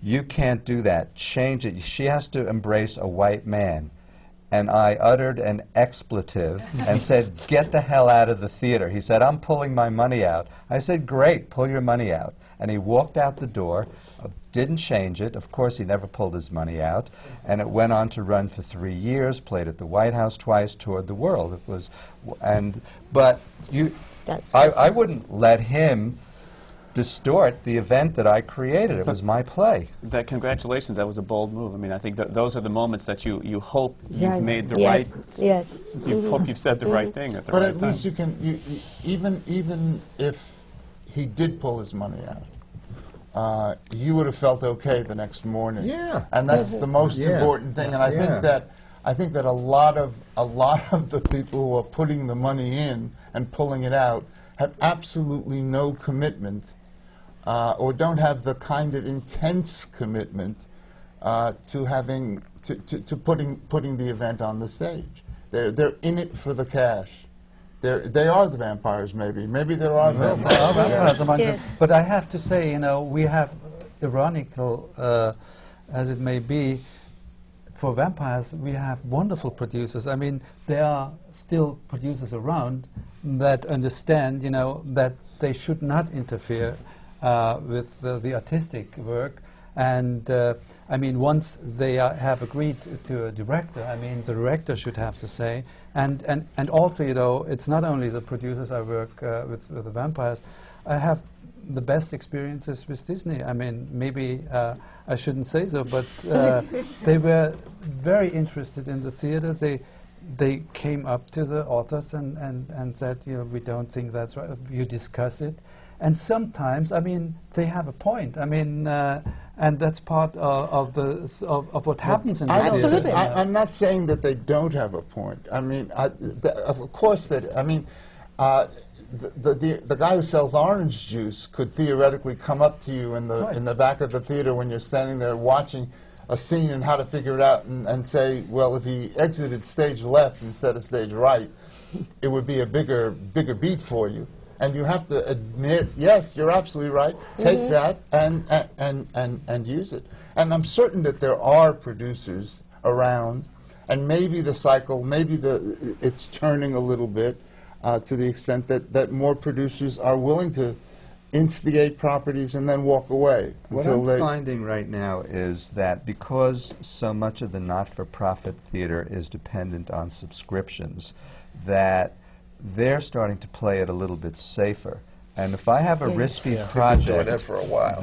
"You can't do that. Change it. She has to embrace a white man." And I uttered an expletive and said, "Get the hell out of the theater." He said, "I'm pulling my money out." I said, "Great, pull your money out." And he walked out the door, didn't change it. Of course, he never pulled his money out. And it went on to run for 3 years, played at the White House twice, toured the world. It was, but I wouldn't let him distort the event that I created. It was my play. Congratulations, that was a bold move. I mean, I think those are the moments that you hope you've made the yes, right. Yes. You hope you've said the right thing at the But right at time. least you can, even if he did pull his money out, you would have felt okay the next morning. Yeah. And that's the most important thing. And I think that a lot of the people who are putting the money in and pulling it out have absolutely no commitment, or don't have the kind of intense commitment to putting the event on the stage. They're in it for the cash. They are the vampires, maybe. Maybe there are vampires. Yes. But I have to say, we have, ironical as it may be, for vampires, we have wonderful producers. I mean, there are still producers around that understand, that they should not interfere with the artistic work. And I mean, once they have agreed to a director, I mean, the director should have to say. And also, it's not only the producers I work with the vampires. I have the best experiences with Disney. I mean, maybe I shouldn't say so, but they were very interested in the theater. They came up to the authors and said, we don't think that's right. You discuss it. And sometimes, I mean, they have a point. I mean, And that's part of what happens in the theater. Absolutely. I'm not saying that they don't have a point. I mean, of course that. I mean, the guy who sells orange juice could theoretically come up to you in the back of the theater when you're standing there watching a scene and how to figure it out, and say, well, if he exited stage left instead of stage right, it would be a bigger beat for you. And you have to admit, yes, you're absolutely right. Take that and use it. And I'm certain that there are producers around, and maybe the cycle, maybe it's turning a little bit to the extent that more producers are willing to instigate properties and then walk away. What I'm finding right now is that because so much of the not-for-profit theater is dependent on subscriptions, that they're starting to play it a little bit safer. And if I have a risky project, doing that for a while.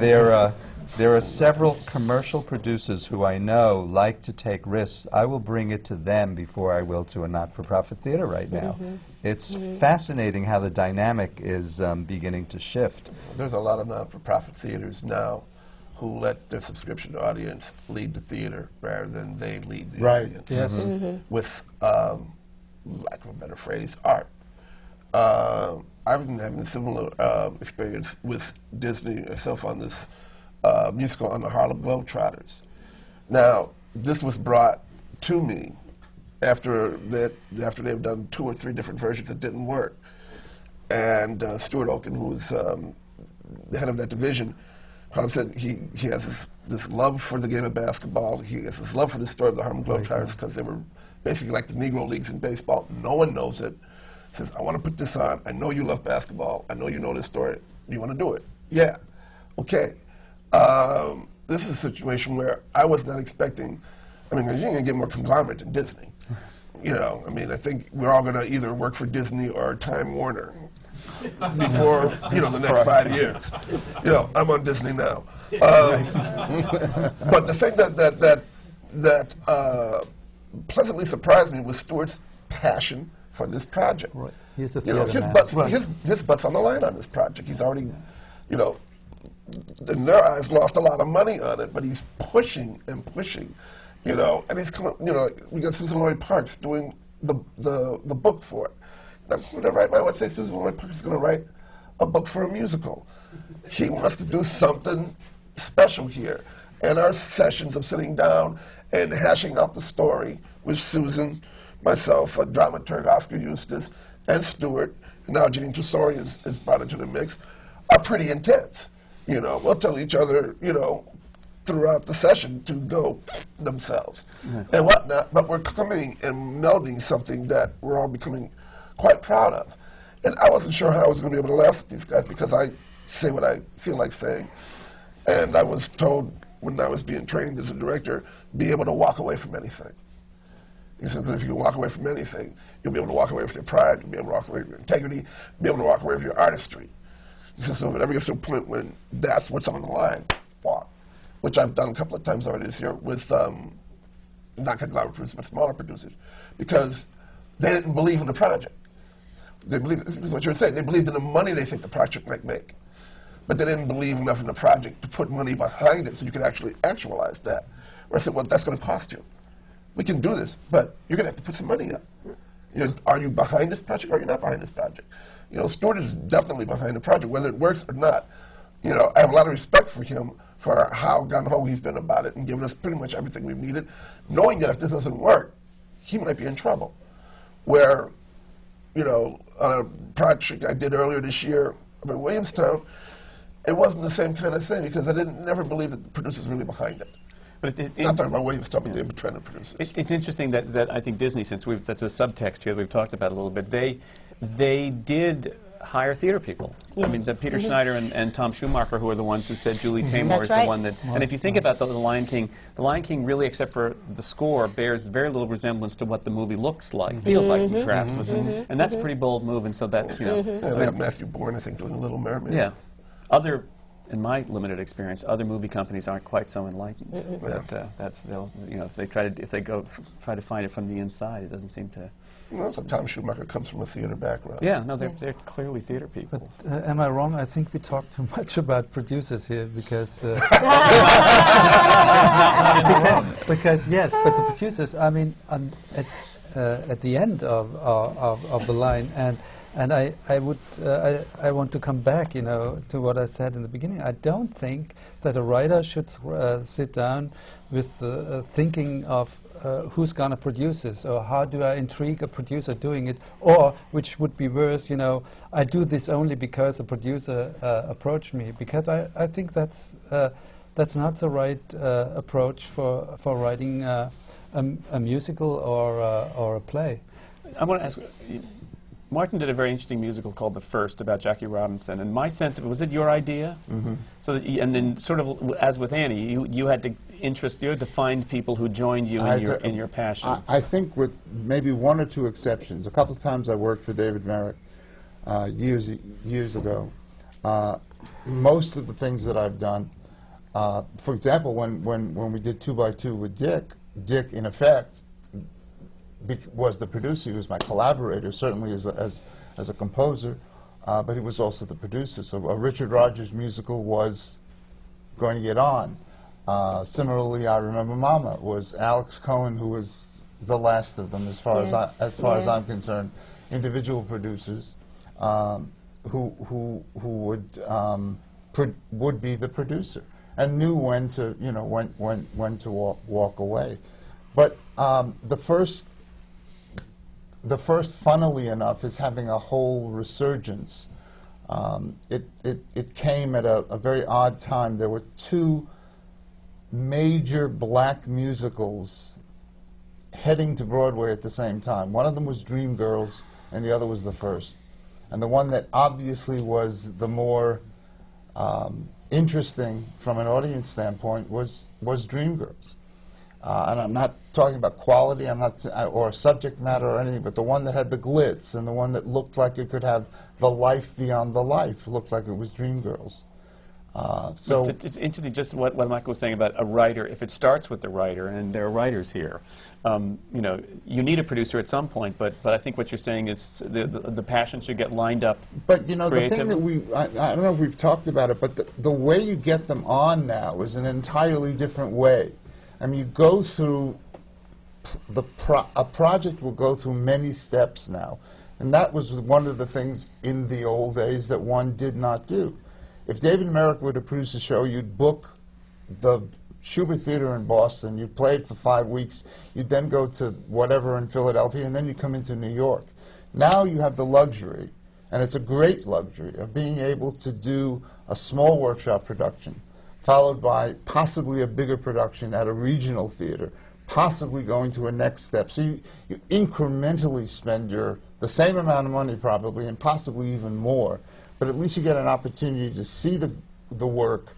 there are several commercial producers who I know like to take risks. I will bring it to them before I will to a not-for-profit theater right now. It's fascinating how the dynamic is beginning to shift. There's a lot of not-for-profit theaters now who let their subscription audience lead the theater rather than they lead the audience. Yes. With, lack of a better phrase, art. I've been having a similar experience with Disney myself on this musical on the Harlem Globetrotters. Now, this was brought to me after they've done 2 or 3 different versions that didn't work. And Stuart Oken, who was the head of that division, kind of said he has this love for the game of basketball. He has this love for the story of the Harlem Globetrotters because they were basically like the Negro Leagues in baseball. No one knows it. Says, I want to put this on. I know you love basketball. I know you know this story. Do you want to do it? Yeah. Okay. This is a situation where I was not expecting. I mean, you're going to get more conglomerate than Disney. You know, I mean, I think we're all going to either work for Disney or Time Warner before, the next 5 years. I'm on Disney now. But the thing that pleasantly surprised me was Stuart's passion for this project. Right. He's a his theater his butt's on the line on this project. He's already, in their eyes, lost a lot of money on it, but he's pushing and pushing, and he's coming. We got Susan Lloyd Parks doing the book for it. And I would say Susan Lloyd Parks is going to write a book for a musical. He wants to do something special here, and our sessions of sitting down and hashing out the story with Susan, myself, a dramaturg, Oscar Eustace, and Stuart, and now Janine Tresori is brought into the mix, are pretty intense. We'll tell each other, throughout the session to go themselves and whatnot, but we're coming and melding something that we're all becoming quite proud of. And I wasn't sure how I was going to be able to laugh with these guys because I say what I feel like saying. And I was told when I was being trained as a director, be able to walk away from anything. He says, if you can walk away from anything, you'll be able to walk away with your pride, you'll be able to walk away with your integrity, be able to walk away with your artistry. He says, so whenever you get to a point when that's what's on the line, walk. Which I've done a couple of times already this year with not conglomerate producers, but smaller producers, because they didn't believe in the project. They believed, this is what you were saying, they believed in the money they think the project might make. But they didn't believe enough in the project to put money behind it so you could actually actualize that. Where I said, well, that's going to cost you. We can do this, but you're going to have to put some money up. Are you behind this project or are you not behind this project? Stuart is definitely behind the project, whether it works or not. I have a lot of respect for him for how gung-ho he's been about it and giving us pretty much everything we needed, knowing that if this doesn't work, he might be in trouble. Where, on a project I did earlier this year up in Williamstown, it wasn't the same kind of thing because I never believed that the producers were really behind it. But not talking about Williamstown, but the independent producers. It's interesting that I think Disney, since that's a subtext here that we've talked about a little bit, they did hire theater people. Yes. I mean, Peter Schneider and Tom Schumacher, who are the ones who said Julie Taymor That's is right. the one that... And if you think about the Lion King really, except for the score, bears very little resemblance to what the movie looks like, feels like, perhaps. And that's a pretty bold move, and so that's, Yeah, they have Matthew Bourne, I think, doing Little Mermaid. Yeah. in my limited experience, other movie companies aren't quite so enlightened. They'll, you know, if they try to find it from the inside, it doesn't seem to. Well, sometimes Schumacher comes from a theater background. Yeah, no, they're clearly theater people. But am I wrong? I think we talk too much about producers here because because yes, but the producers. I mean, at the end of the line, and I want to come back, you know, to what I said in the beginning. I don't think that a writer should sit down with thinking of who's going to produce this, or how do I intrigue a producer doing it, or, which would be worse, you know, I do this only because a producer approached me, because I think that's not the right approach for writing a musical or a play. I want to ask, Martin did a very interesting musical called The First about Jackie Robinson, and my sense of it, was it your idea? Mm-hmm. So that and then sort of as with Annie, you had to find people who joined you in your passion. I think with maybe one or two exceptions. A couple of times I worked for David Merrick years ago. Most of the things that I've done, for example, when we did 2 by 2 with Dick in effect was the producer. He was my collaborator, certainly as a composer, but he was also the producer. So a Richard Rodgers musical was going to get on. Similarly, I Remember Mama was Alex Cohen, who was the last of them, as far as I'm concerned. Individual producers who would be the producer and knew when to when to walk away. But the first, funnily enough, is having a whole resurgence. It came at a very odd time. There were 2 major black musicals heading to Broadway at the same time. One of them was Dreamgirls, and the other was The First. And the one that obviously was the more interesting from an audience standpoint was Dreamgirls. And I'm not talking about quality, or subject matter or anything, but the one that had the glitz and the one that looked like it could have the life beyond the life, looked like it was Dreamgirls. So it's interesting, just what Michael was saying about a writer. If it starts with the writer, and there are writers here, you know, you need a producer at some point. But I think what you're saying is the passion should get lined up. But you know, the thing that I don't know if we've talked about it, but the way you get them on now is an entirely different way. I mean, you go through a project will go through many steps now, and that was one of the things in the old days that one did not do. If David Merrick were to produce a show, you'd book the Schubert Theater in Boston, you'd play it for 5 weeks, you'd then go to whatever in Philadelphia, and then you'd come into New York. Now you have the luxury, and it's a great luxury, of being able to do a small workshop production, followed by possibly a bigger production at a regional theater, possibly going to a next step. So you incrementally spend the same amount of money probably, and possibly even more, but at least you get an opportunity to see the work,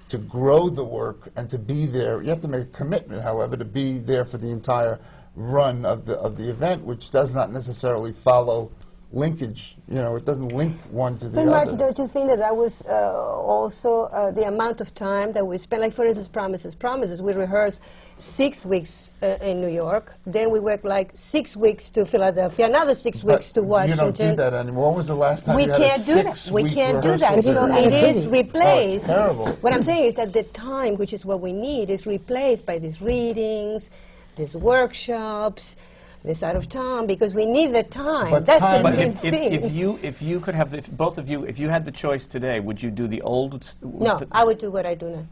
to grow the work, and to be there. You have to make a commitment, however, to be there for the entire run of the event, which does not necessarily follow linkage. You know, it doesn't link one to the other. Martin, don't you think that was also the amount of time that we spend? Like, for instance, Promises. We rehearse 6 weeks in New York. Then we work like 6 weeks to Philadelphia, another 6 weeks to Washington. You don't do that anymore. When was the last time we you had can't a do that. We can't do that. So it is replaced. Oh, it's terrible. What I'm saying is that the time, which is what we need, is replaced by these readings, these workshops, this out of town, because we need the time. But that's time the But main thing. if you could have both of you, if you had the choice today, would you do the old? No, I would do what I do now.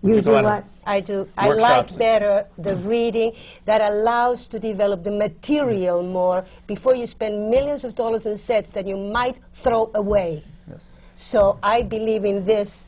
You do what? I like Workshops. better the reading that allows to develop the material more before you spend millions of dollars in sets that you might throw away. Yes. So I believe in this.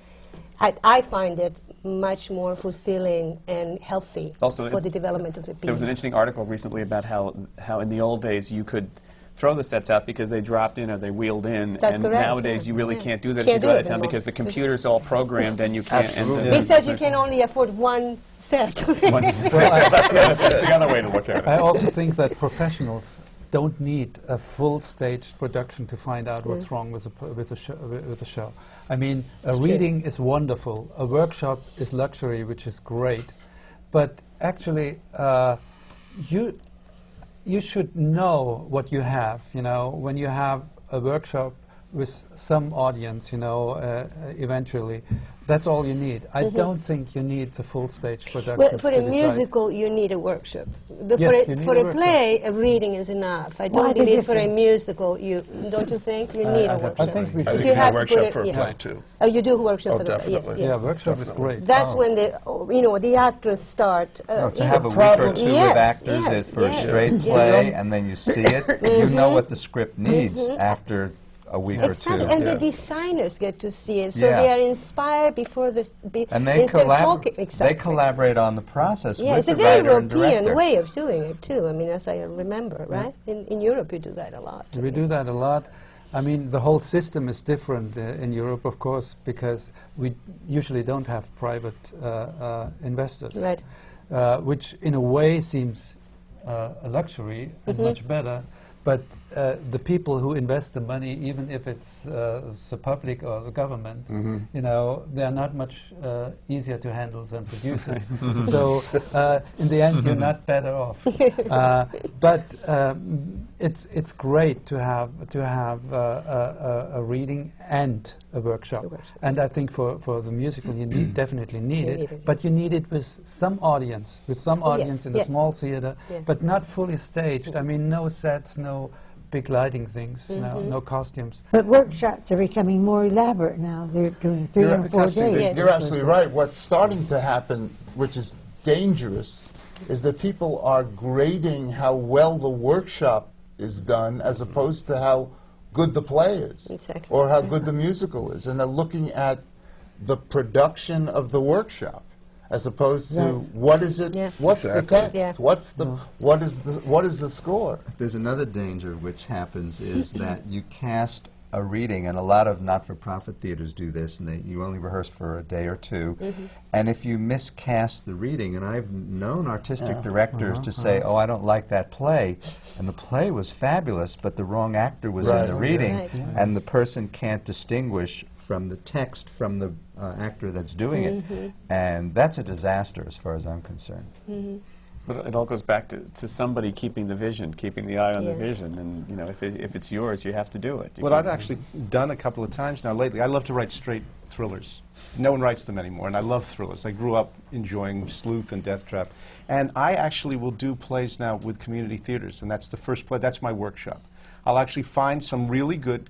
I find it much more fulfilling and healthy Also, for the development of the piece. There was an interesting article recently about how in the old days you could throw the sets out because they dropped in or they wheeled in, That's and correct, nowadays yeah. you really Yeah. can't do that Can't if you do go out it of town anymore. because the computer's all programmed and you can't. Absolutely. He says you can only afford one set. That's the other way to look at it. I also think that professionals don't need a full-stage production to find out what's wrong with the show. I mean, a reading is wonderful. A workshop is luxury, which is great. But actually, you should know what you have. You know, when you have a workshop with some audience, you know, eventually, that's all you need. I don't think you need a full stage production. Well, for a musical, you need a workshop. But Yes, for a play, a reading is enough. I don't believe for a musical, don't you think? You need a workshop. I think we I should. think you need a workshop for a play, too. Oh, you do workshop Oh, for the play, yes, definitely. yes. Yeah, workshop is great. That's when the actors start. To have a week or two with actors for a straight play, and then you see it, you know what the script needs after a week or two. And the designers get to see it, so they are inspired before this. And they collaborate on the process with the writer and director. It's a very European way of doing it too. I mean, as I remember, right? In Europe, you do that a lot. We do that a lot. I mean, the whole system is different in Europe, of course, because we usually don't have private investors, Right. Which in a way seems a luxury and much better. But the people who invest the money, even if it's the public or the government, you know, they are not much easier to handle than producers. So in the end, you're not better off. But it's great to have a reading and a workshop. And I think for the musical, you definitely need it. But you need it with some audience, in a small theater, but not fully staged. I mean, no sets, no big lighting things, no costumes. But workshops are becoming more elaborate now. They're doing 3 and 4 days. You're absolutely right. What's starting to happen, which is dangerous, is that people are grading how well the workshop is done as opposed to how good the play is, or how good the musical is. And they're looking at the production of the workshop as opposed to what is it, what's the text, what is the score. There's another danger which happens is that you cast a reading, and a lot of not-for-profit theaters do this, and you only rehearse for a day or two, and if you miscast the reading, and I've known artistic directors to say, oh, I don't like that play, and the play was fabulous, but the wrong actor was in the reading, and the person can't distinguish from the text from the actor that's doing it, and that's a disaster as far as I'm concerned. But it all goes back to somebody keeping the vision, keeping the eye on the vision, and you know, if it's yours, you have to do it. What I've actually done a couple of times now lately, I love to write straight thrillers. No one writes them anymore, and I love thrillers. I grew up enjoying Sleuth and Death Trap, and I actually will do plays now with community theaters, and that's the first play. That's my workshop. I'll actually find some really good,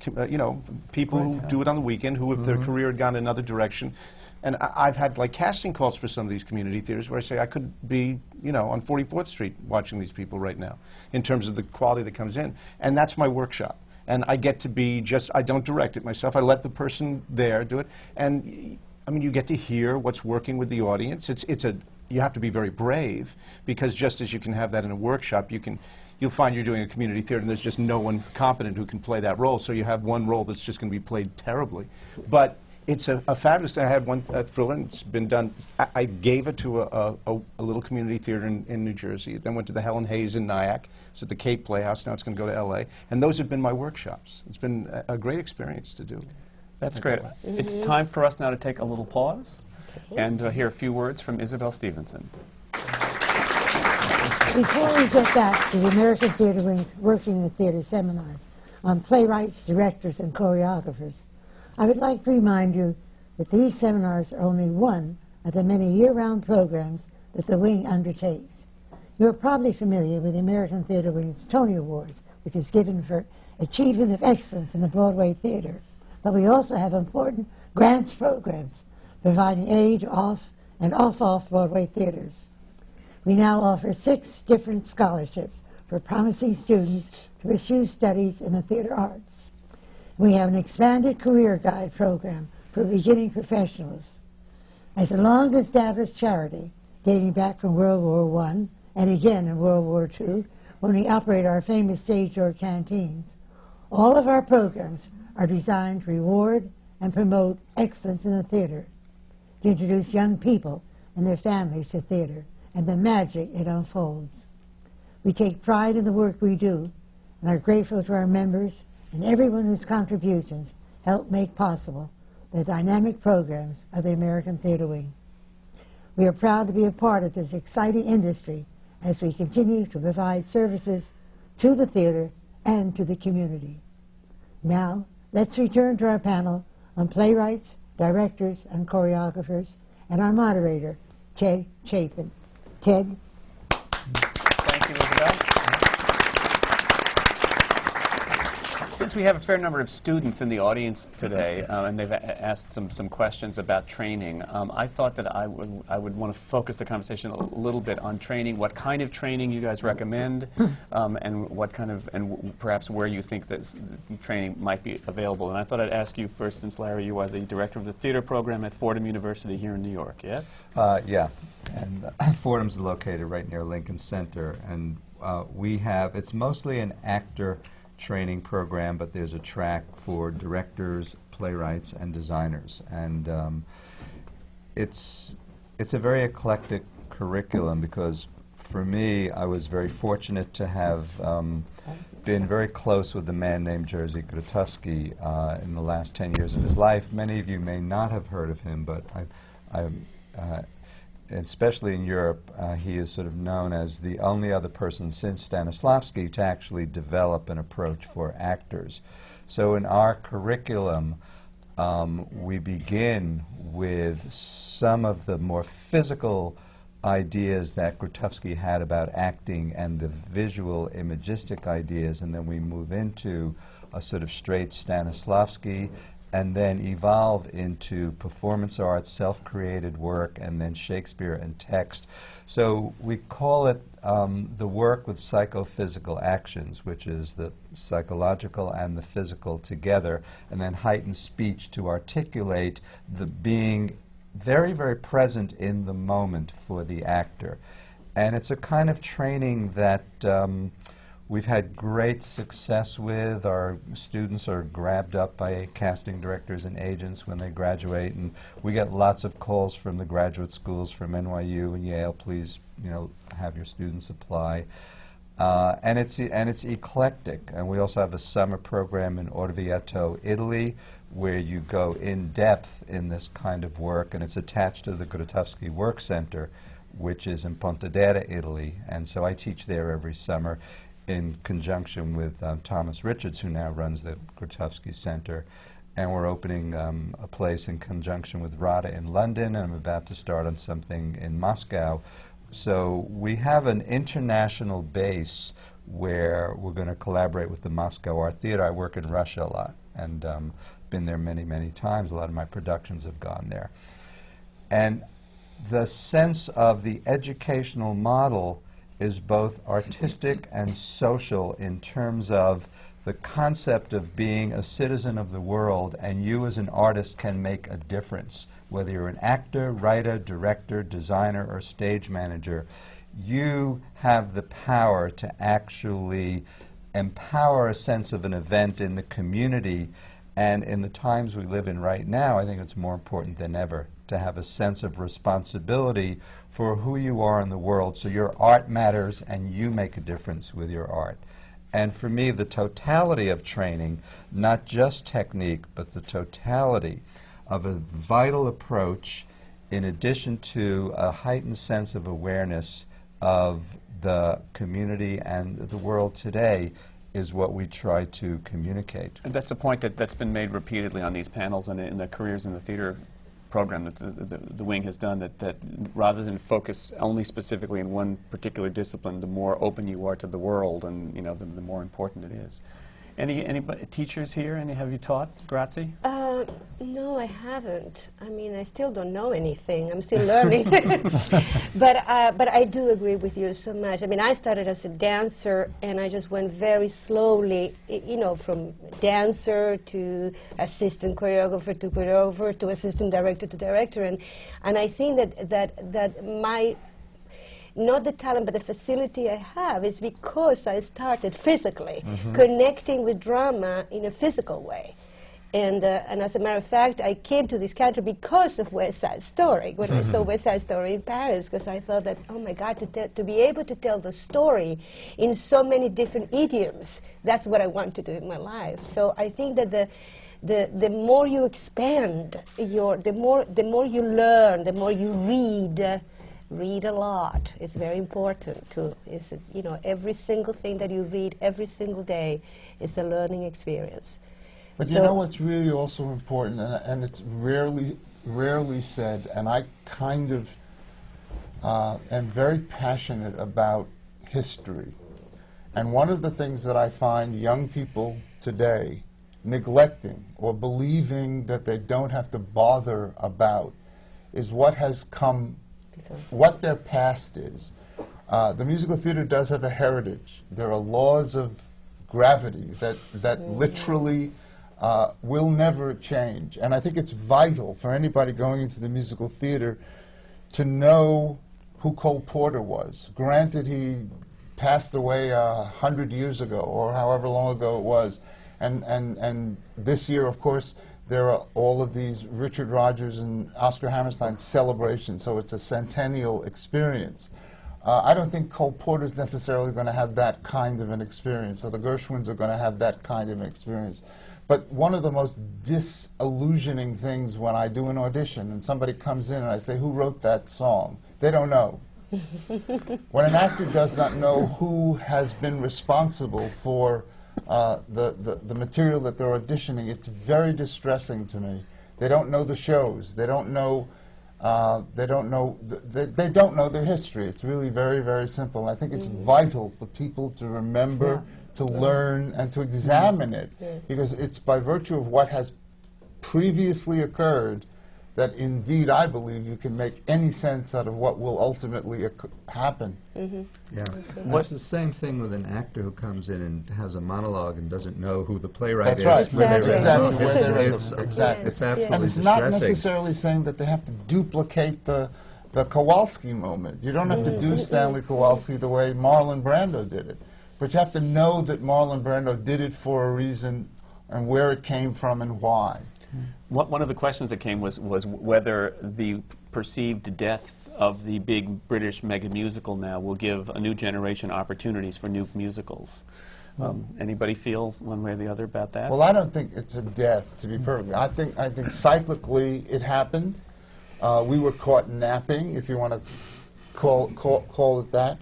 people who do it on the weekend, who if their career had gone another direction. And I've had like casting calls for some of these community theaters where I say I could be, on 44th Street watching these people right now in terms of the quality that comes in. And that's my workshop. And I get to be I don't direct it myself. I let the person there do it. And I mean, you get to hear what's working with the audience. You have to be very brave, because just as you can have that in a workshop, you'll find you're doing a community theater and there's just no one competent who can play that role. So you have one role that's just going to be played terribly. But it's a fabulous thing. I had one thriller, and it's been done. I gave it to a little community theater in New Jersey. Then went to the Helen Hayes in Nyack. It's at the Cape Playhouse. Now it's going to go to L.A. And those have been my workshops. It's been a great experience to do. That's great. It's time for us now to take a little pause and hear a few words from Isabel Stevenson. Before we get back to the American Theatre Wing's Working the Theatre seminars on playwrights, directors, and choreographers, I would like to remind you that these seminars are only one of the many year-round programs that the Wing undertakes. You are probably familiar with the American Theatre Wing's Tony Awards, which is given for achievement of excellence in the Broadway theater. But we also have important grants programs providing aid off and off Broadway theaters. We now offer 6 different scholarships for promising students to pursue studies in the theater arts. We have an expanded career guide program for beginning professionals. As a long-established charity, dating back from World War I and again in World War II, when we operate our famous stage door canteens, all of our programs are designed to reward and promote excellence in the theater, to introduce young people and their families to theater and the magic it unfolds. We take pride in the work we do, and are grateful to our members and everyone whose contributions help make possible the dynamic programs of the American Theatre Wing. We are proud to be a part of this exciting industry as we continue to provide services to the theater and to the community. Now, let's return to our panel on playwrights, directors, and choreographers, and our moderator, Ted Chapin. Ted? Thank you, Isabel. Since we have a fair number of students in the audience today, and they've asked some questions about training, I thought that I would want to focus the conversation a little bit on training, what kind of training you guys recommend, and what kind of, and perhaps where you think this training might be available. And I thought I'd ask you first, since Larry, you are the director of the theater program at Fordham University here in New York, yes? Yeah, and Fordham's located right near Lincoln Center, and we have, it's mostly an actor training program, but there's a track for directors, playwrights, and designers. And it's a very eclectic curriculum because for me, I was very fortunate to have been very close with a man named Jerzy Grotowski in the last 10 years of his life. Many of you may not have heard of him, but especially in Europe, he is sort of known as the only other person since Stanislavski to actually develop an approach for actors. So in our curriculum, we begin with some of the more physical ideas that Grotowski had about acting and the visual imagistic ideas, and then we move into a sort of straight Stanislavski, and then evolve into performance arts, self-created work, and then Shakespeare and text. So we call it the work with psychophysical actions, which is the psychological and the physical together, and then heightened speech to articulate the being very, very present in the moment for the actor. And it's a kind of training that we've had great success with. Our students are grabbed up by casting directors and agents when they graduate, and we get lots of calls from the graduate schools from NYU and Yale. Please, have your students apply. And it's eclectic. And we also have a summer program in Orvieto, Italy, where you go in depth in this kind of work, and it's attached to the Grotowski Work Center, which is in Pontedera, Italy. And so I teach there every summer in conjunction with Thomas Richards, who now runs the Grotowski Center. And we're opening a place in conjunction with RADA in London, and I'm about to start on something in Moscow. So we have an international base where we're going to collaborate with the Moscow Art Theater. I work in Russia a lot, and been there many, many times. A lot of my productions have gone there. And the sense of the educational model is both artistic and social in terms of the concept of being a citizen of the world, and you as an artist can make a difference. Whether you're an actor, writer, director, designer, or stage manager, you have the power to actually empower a sense of an event in the community. And in the times we live in right now, I think it's more important than ever to have a sense of responsibility for who you are in the world, so your art matters and you make a difference with your art. And for me, the totality of training, not just technique, but the totality of a vital approach in addition to a heightened sense of awareness of the community and the world today is what we try to communicate. And that's a point that's been made repeatedly on these panels and in the Careers in the Theater program that the Wing has done, that rather than focus only specifically in one particular discipline, the more open you are to the world, and the more important it is. Any teachers here? Have you taught, Gracie? No, I haven't. I mean, I still don't know anything. I'm still learning. But I do agree with you so much. I mean, I started as a dancer, and I just went very slowly, from dancer to assistant choreographer to assistant director to director, and I think that my not the talent, but the facility I have is because I started physically, connecting with drama in a physical way. And as a matter of fact, I came to this country because of West Side Story, when I saw West Side Story in Paris, because I thought that, oh my God, to be able to tell the story in so many different idioms, that's what I want to do in my life. So I think that the more you expand, the more you learn, the more you read a lot. It's very important to, every single thing that you read every single day is a learning experience. But you know what's really also important, and it's rarely said, and I kind of am very passionate about history. And one of the things that I find young people today neglecting or believing that they don't have to bother about is what has come, what their past is. The musical theater does have a heritage. There are laws of gravity that literally will never change. And I think it's vital for anybody going into the musical theater to know who Cole Porter was. Granted, he passed away 100 years ago, or however long ago it was. And this year, of course, there are all of these Richard Rodgers and Oscar Hammerstein celebrations, so it's a centennial experience. I don't think Cole Porter's necessarily going to have that kind of an experience, or the Gershwins are going to have that kind of an experience. But one of the most disillusioning things when I do an audition and somebody comes in and I say, who wrote that song? They don't know. When an actor does not know who has been responsible for the material that they're auditioning, it's very distressing to me. They don't know the shows. They don't know. They don't know their history. It's really very, very simple. I think it's vital for people to remember, to learn, and to examine it, because it's by virtue of what has previously occurred that indeed I believe you can make any sense out of what will ultimately happen. Yeah. It's the same thing with an actor who comes in and has a monologue and doesn't know who the playwright is. That's right. Exactly. It's absolutely And it's not necessarily saying that they have to duplicate the Kowalski moment. You don't have to do Stanley Kowalski the way Marlon Brando did it. But you have to know that Marlon Brando did it for a reason and where it came from and why. One of the questions that came was whether the perceived death of the big British mega musical now will give a new generation opportunities for new musicals. Anybody feel one way or the other about that? Well, I don't think it's a death, to be perfect. I think cyclically it happened. We were caught napping, if you want to call it that.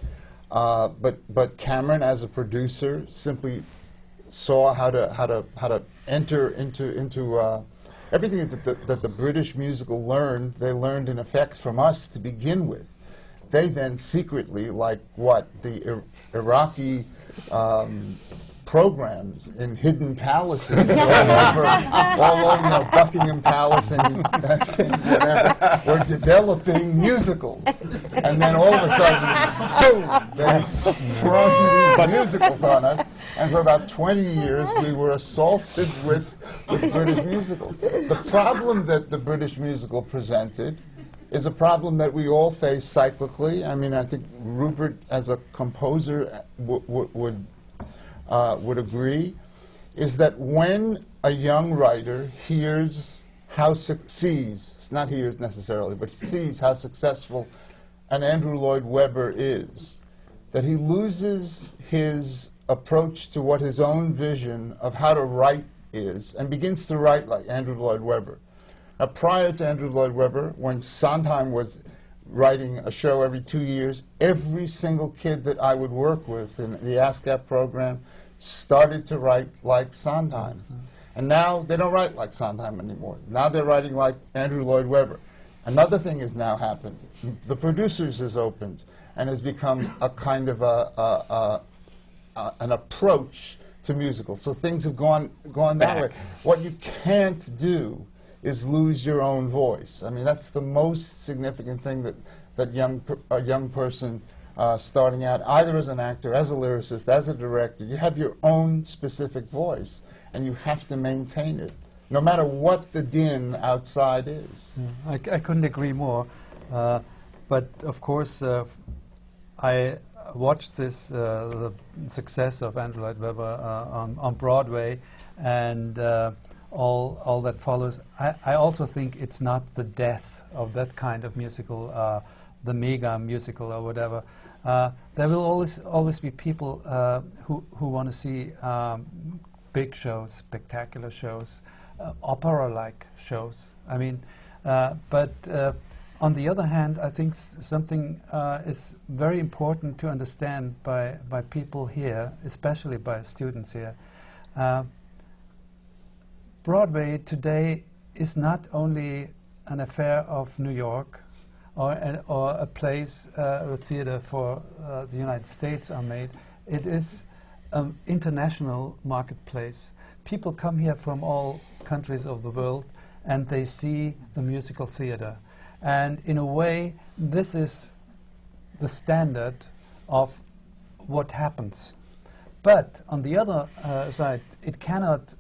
But Cameron, as a producer, simply saw how to enter into everything that the British musical learned. They learned in effects from us to begin with. They then secretly, like the Iraqi programs in hidden palaces all over Buckingham Palace and whatever, were developing musicals. And then all of a sudden, boom, they sprung these musicals on us. And for about 20 years, we were assaulted with British musicals. The problem that the British musical presented is a problem that we all face cyclically. I mean, I think Rupert, as a composer, would agree, is that when a young writer sees, not hears necessarily, but sees how successful an Andrew Lloyd Webber is, that he loses his approach to what his own vision of how to write is and begins to write like Andrew Lloyd Webber. Now, prior to Andrew Lloyd Webber, when Sondheim was writing a show every 2 years, every single kid that I would work with in the ASCAP program started to write like Sondheim. And now they don't write like Sondheim anymore. Now they're writing like Andrew Lloyd Webber. Another thing has now happened. The producers has opened and has become a kind of an approach to musicals. So things have gone that way. What you can't do is lose your own voice. I mean, that's the most significant thing that a young person starting out, either as an actor, as a lyricist, as a director, you have your own specific voice, and you have to maintain it, no matter what the din outside is. I couldn't agree more. But of course, I watched the success of Andrew Lloyd Webber on Broadway, and all that follows. I also think it's not the death of that kind of musical, the mega musical or whatever. There will always be people who want to see big shows, spectacular shows, opera-like shows. I mean, but on the other hand, I think something is very important to understand by people here, especially by students here. Broadway today is not only an affair of New York or a place, a theater for the United States are made. It is an international marketplace. People come here from all countries of the world and they see the musical theater. And in a way, this is the standard of what happens. But on the other side, it cannot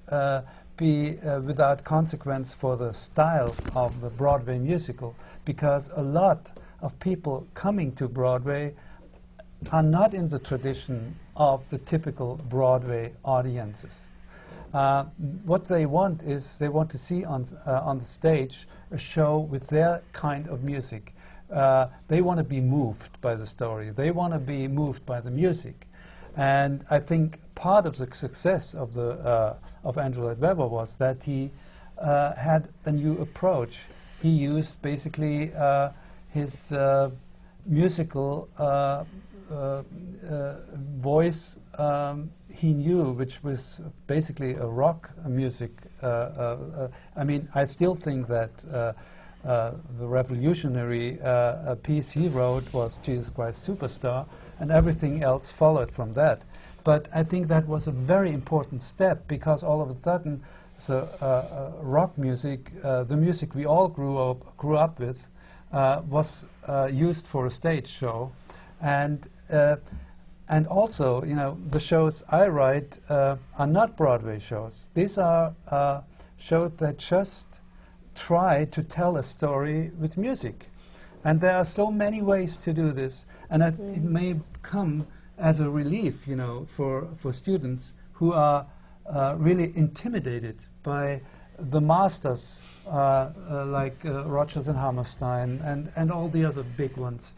be without consequence for the style of the Broadway musical, because a lot of people coming to Broadway are not in the tradition of the typical Broadway audiences. What they want is they want to see on the stage a show with their kind of music. They want to be moved by the story. They want to be moved by the music. And I think part of the success of Andrew Lloyd Webber was that he had a new approach. He used basically his musical voice he knew, which was basically a rock music. I mean, I still think that the revolutionary piece he wrote was Jesus Christ Superstar, and everything else followed from that. But I think that was a very important step, because all of a sudden the rock music, the music we all grew up with, was used for a stage show. And also, you know, the shows I write are not Broadway shows. These are shows that just try to tell a story with music. And there are so many ways to do this. And it may come as a relief, you know, for students who are really intimidated by the masters like Rodgers and Hammerstein and all the other big ones.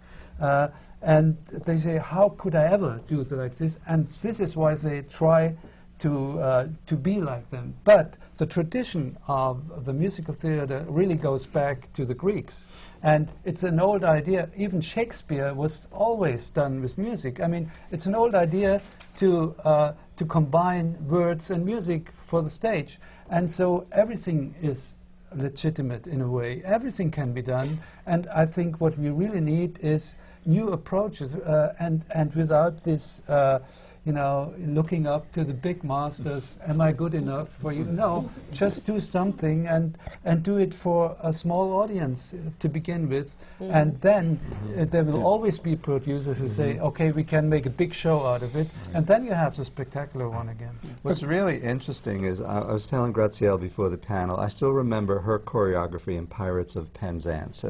And they say, how could I ever do it like this? And this is why they try to be like them. But the tradition of the musical theater really goes back to the Greeks. And it's an old idea. Even Shakespeare was always done with music. I mean, it's an old idea to combine words and music for the stage. And so everything is legitimate in a way. Everything can be done. And I think what we really need is new approaches, and without this, you know, looking up to the big masters, am I good enough for you? No, just do something and do it for a small audience to begin with, and then there will always be producers who say, okay, we can make a big show out of it, and then you have the spectacular one again. What's really interesting is, I was telling Graciela before the panel, I still remember her choreography in Pirates of Penzance,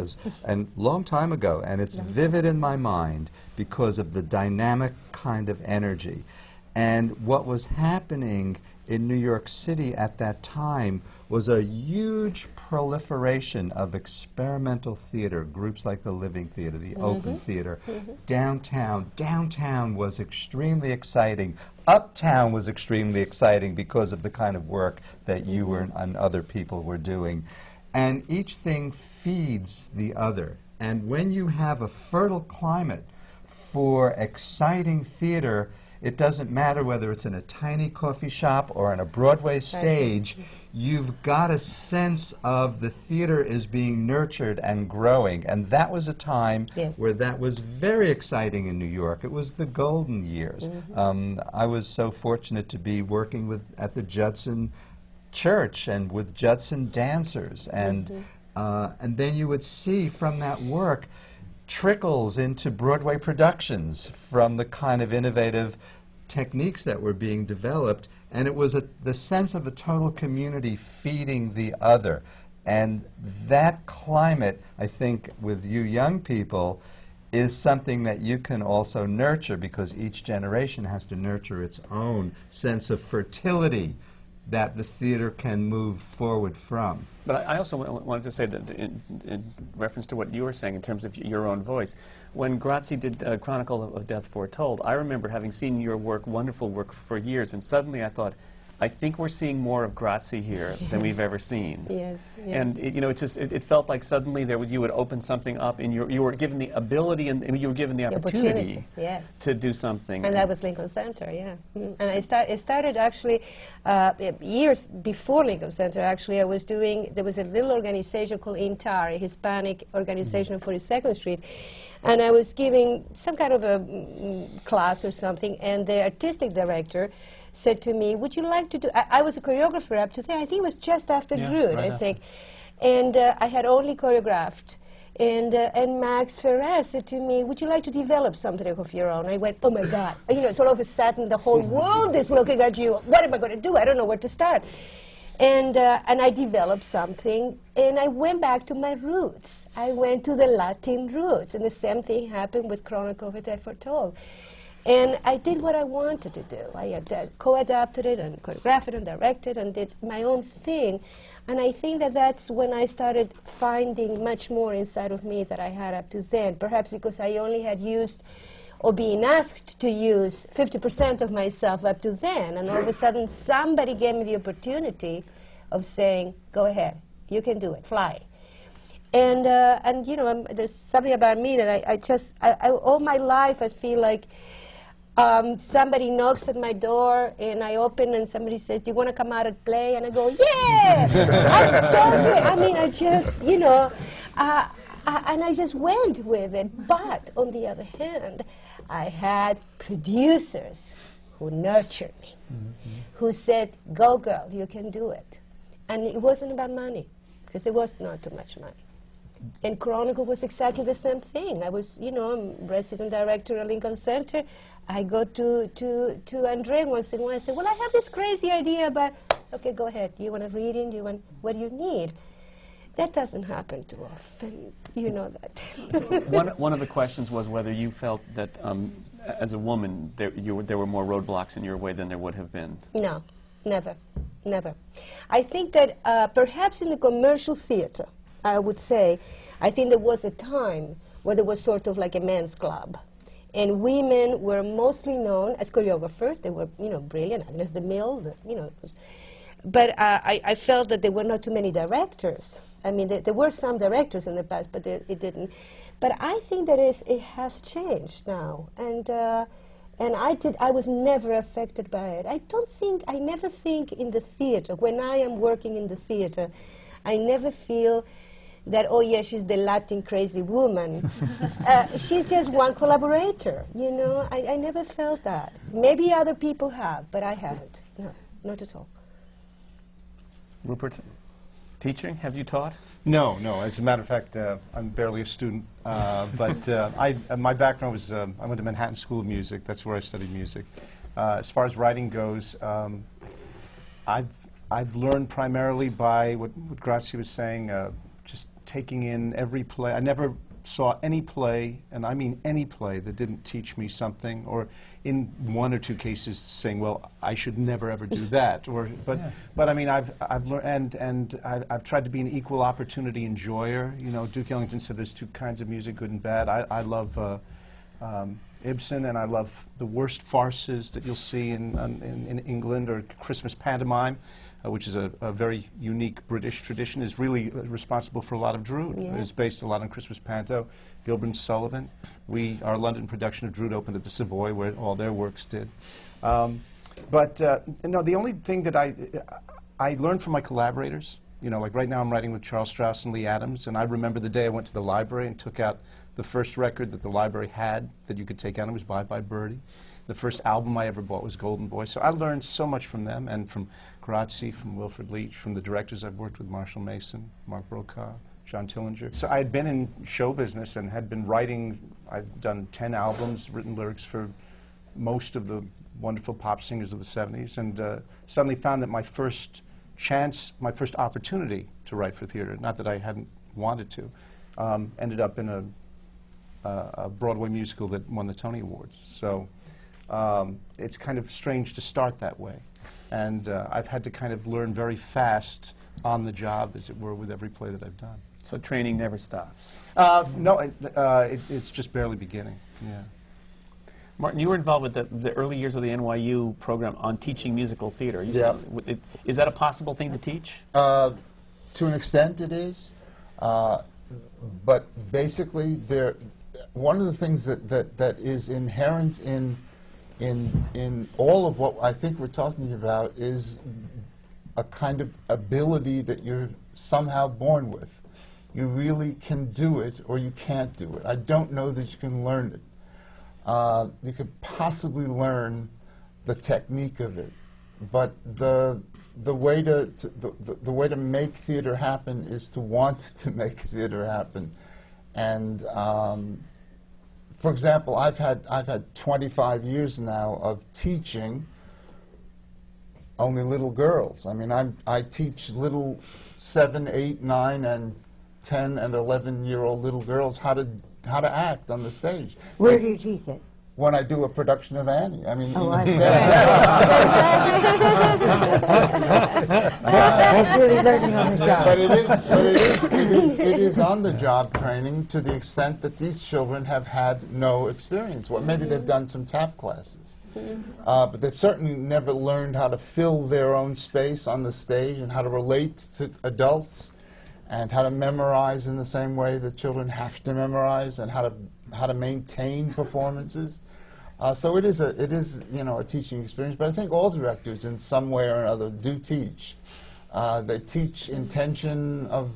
and long time ago, and it's vivid in my mind because of the dynamic kind of energy. And what was happening in New York City at that time was a huge proliferation of experimental theater, groups like the Living Theater, the Open Theater. Downtown was extremely exciting. Uptown was extremely exciting because of the kind of work that you and other people were doing. And each thing feeds the other. And when you have a fertile climate for exciting theater, it doesn't matter whether it's in a tiny coffee shop or on a Broadway stage, you've got a sense of the theater is being nurtured and growing. And that was a time where that was very exciting in New York. It was the golden years. I was so fortunate to be working at the Judson Church and with Judson dancers. And then you would see from that work trickles into Broadway productions from the kind of innovative techniques that were being developed, and it was the sense of a total community feeding the other. And that climate, I think, with you young people, is something that you can also nurture, because each generation has to nurture its own sense of fertility that the theater can move forward from. But I also wanted to say that in reference to what you were saying in terms of your own voice, when Gracie did Chronicle of Death Foretold, I remember having seen your work, wonderful work, for years, and suddenly I thought, I think we're seeing more of Gracie here than we've ever seen. Yes, yes. And you know, it felt like suddenly you would open something up, and you were given the ability and you were given the opportunity yes. to do something. And that was Lincoln Center, yeah. And it started actually years before Lincoln Center. Actually, there was a little organization called INTAR, a Hispanic organization on 42nd Street. And I was giving some kind of a class or something, and the artistic director said to me, would you like to do, I was a choreographer up to there, I think it was just after Drood, right I think. And I had only choreographed. And Max Ferrer said to me, would you like to develop something of your own? I went, oh my God. You know, so all of a sudden the whole world is looking at you. What am I going to do? I don't know where to start. And I developed something, and I went back to my roots. I went to the Latin roots, and the same thing happened with Chronicle of Death Foretold. And I did what I wanted to do. I co-adapted it and choreographed it and directed and did my own thing. And I think that that's when I started finding much more inside of me that I had up to then, perhaps because I only had used or being asked to use 50% of myself up to then. And all of a sudden, somebody gave me the opportunity of saying, go ahead, you can do it, fly. And you know, there's something about me that I all my life I feel like somebody knocks at my door and I open and somebody says, do you want to come out and play? And I go, yeah! I mean, I just, you know, and I just went with it. But on the other hand, I had producers who nurtured me, who said, go girl, you can do it. And it wasn't about money, because it was not too much money. And Chronicle was exactly the same thing. I was, you know, I'm resident director at Lincoln Center. I go to Andre once in a while and say, well, I have this crazy idea, but, okay, go ahead. Do you want a reading? Do you want, what do you need? That doesn't happen too often. You know that. One of the questions was whether you felt that, as a woman, there were more roadblocks in your way than there would have been. No, never, never. I think that perhaps in the commercial theater, I would say, I think there was a time where there was sort of like a men's club. And women were mostly known as choreographers. They were, you know, brilliant. Agnes de Mille, you know. But I felt that there were not too many directors. I mean, there were some directors in the past, but it didn't. But I think that it has changed now. And I was never affected by it. I never think in the theater, when I am working in the theater, I never feel that, oh yeah, she's the Latin crazy woman. She's just one collaborator, you know. I never felt that. Maybe other people have, but I haven't. No, not at all. Rupert, teaching, have you taught? No. As a matter of fact, I'm barely a student. But my background was, I went to Manhattan School of Music. That's where I studied music. As far as writing goes, I've learned primarily by what Gracie was saying, just taking in every play. I never saw any play, and I mean any play, that didn't teach me something, or in one or two cases saying, well, I should never ever do that. But I mean, I've learned, and I've tried to be an equal opportunity enjoyer. You know, Duke Ellington said there's two kinds of music, good and bad. I love Ibsen, and I love the worst farces that you'll see in England, or Christmas pantomime, which is a very unique British tradition, is really responsible for a lot of Drood. Yeah. It's based a lot on Christmas panto. Gilbert and Sullivan. Our London production of Drood opened at the Savoy, where all their works did. No, the only thing that I learned from my collaborators, you know, like right now I'm writing with Charles Strauss and Lee Adams, and I remember the day I went to the library and took out the first record that the library had that you could take out. It was Bye Bye Birdie. The first album I ever bought was Golden Boy. So I learned so much from them, and from Gracie, from Wilfrid Leach, from the directors I've worked with, Marshall Mason, Mark Brokaw, John Tillinger. So I had been in show business and had been writing. I'd done 10 albums, written lyrics for most of the wonderful pop singers of the 70s, and suddenly found that my first chance, my first opportunity to write for theater, not that I hadn't wanted to, ended up in a Broadway musical that won the Tony Awards. So it's kind of strange to start that way. And I've had to kind of learn very fast on the job, as it were, with every play that I've done. So training never stops. No, it's just barely beginning. Yeah. Martin, you were involved with the early years of the NYU program on teaching musical theater. Yeah. Is that a possible thing to teach? To an extent, it is. But basically, one of the things that is inherent in all of what I think we're talking about is a kind of ability that you're somehow born with. You really can do it or you can't do it. I don't know that you can learn it. You could possibly learn the technique of it, but the way to make theater happen is to want to make theater happen. And for example, I've had 25 years now of teaching only little girls. I mean, I teach little 7, 8, 9, and 10 and 11-year-old little girls how to act on the stage. Where do you teach it? When I do a production of Annie. I mean, Oh, that's really learning on the job. but it is on the job training to the extent that these children have had no experience. Well, maybe they've done some tap classes, but they've certainly never learned how to fill their own space on the stage and how to relate to adults and how to memorize in the same way that children have to memorize and how to maintain performances. So it is a teaching experience, but I think all directors in some way or another do teach. They teach intention of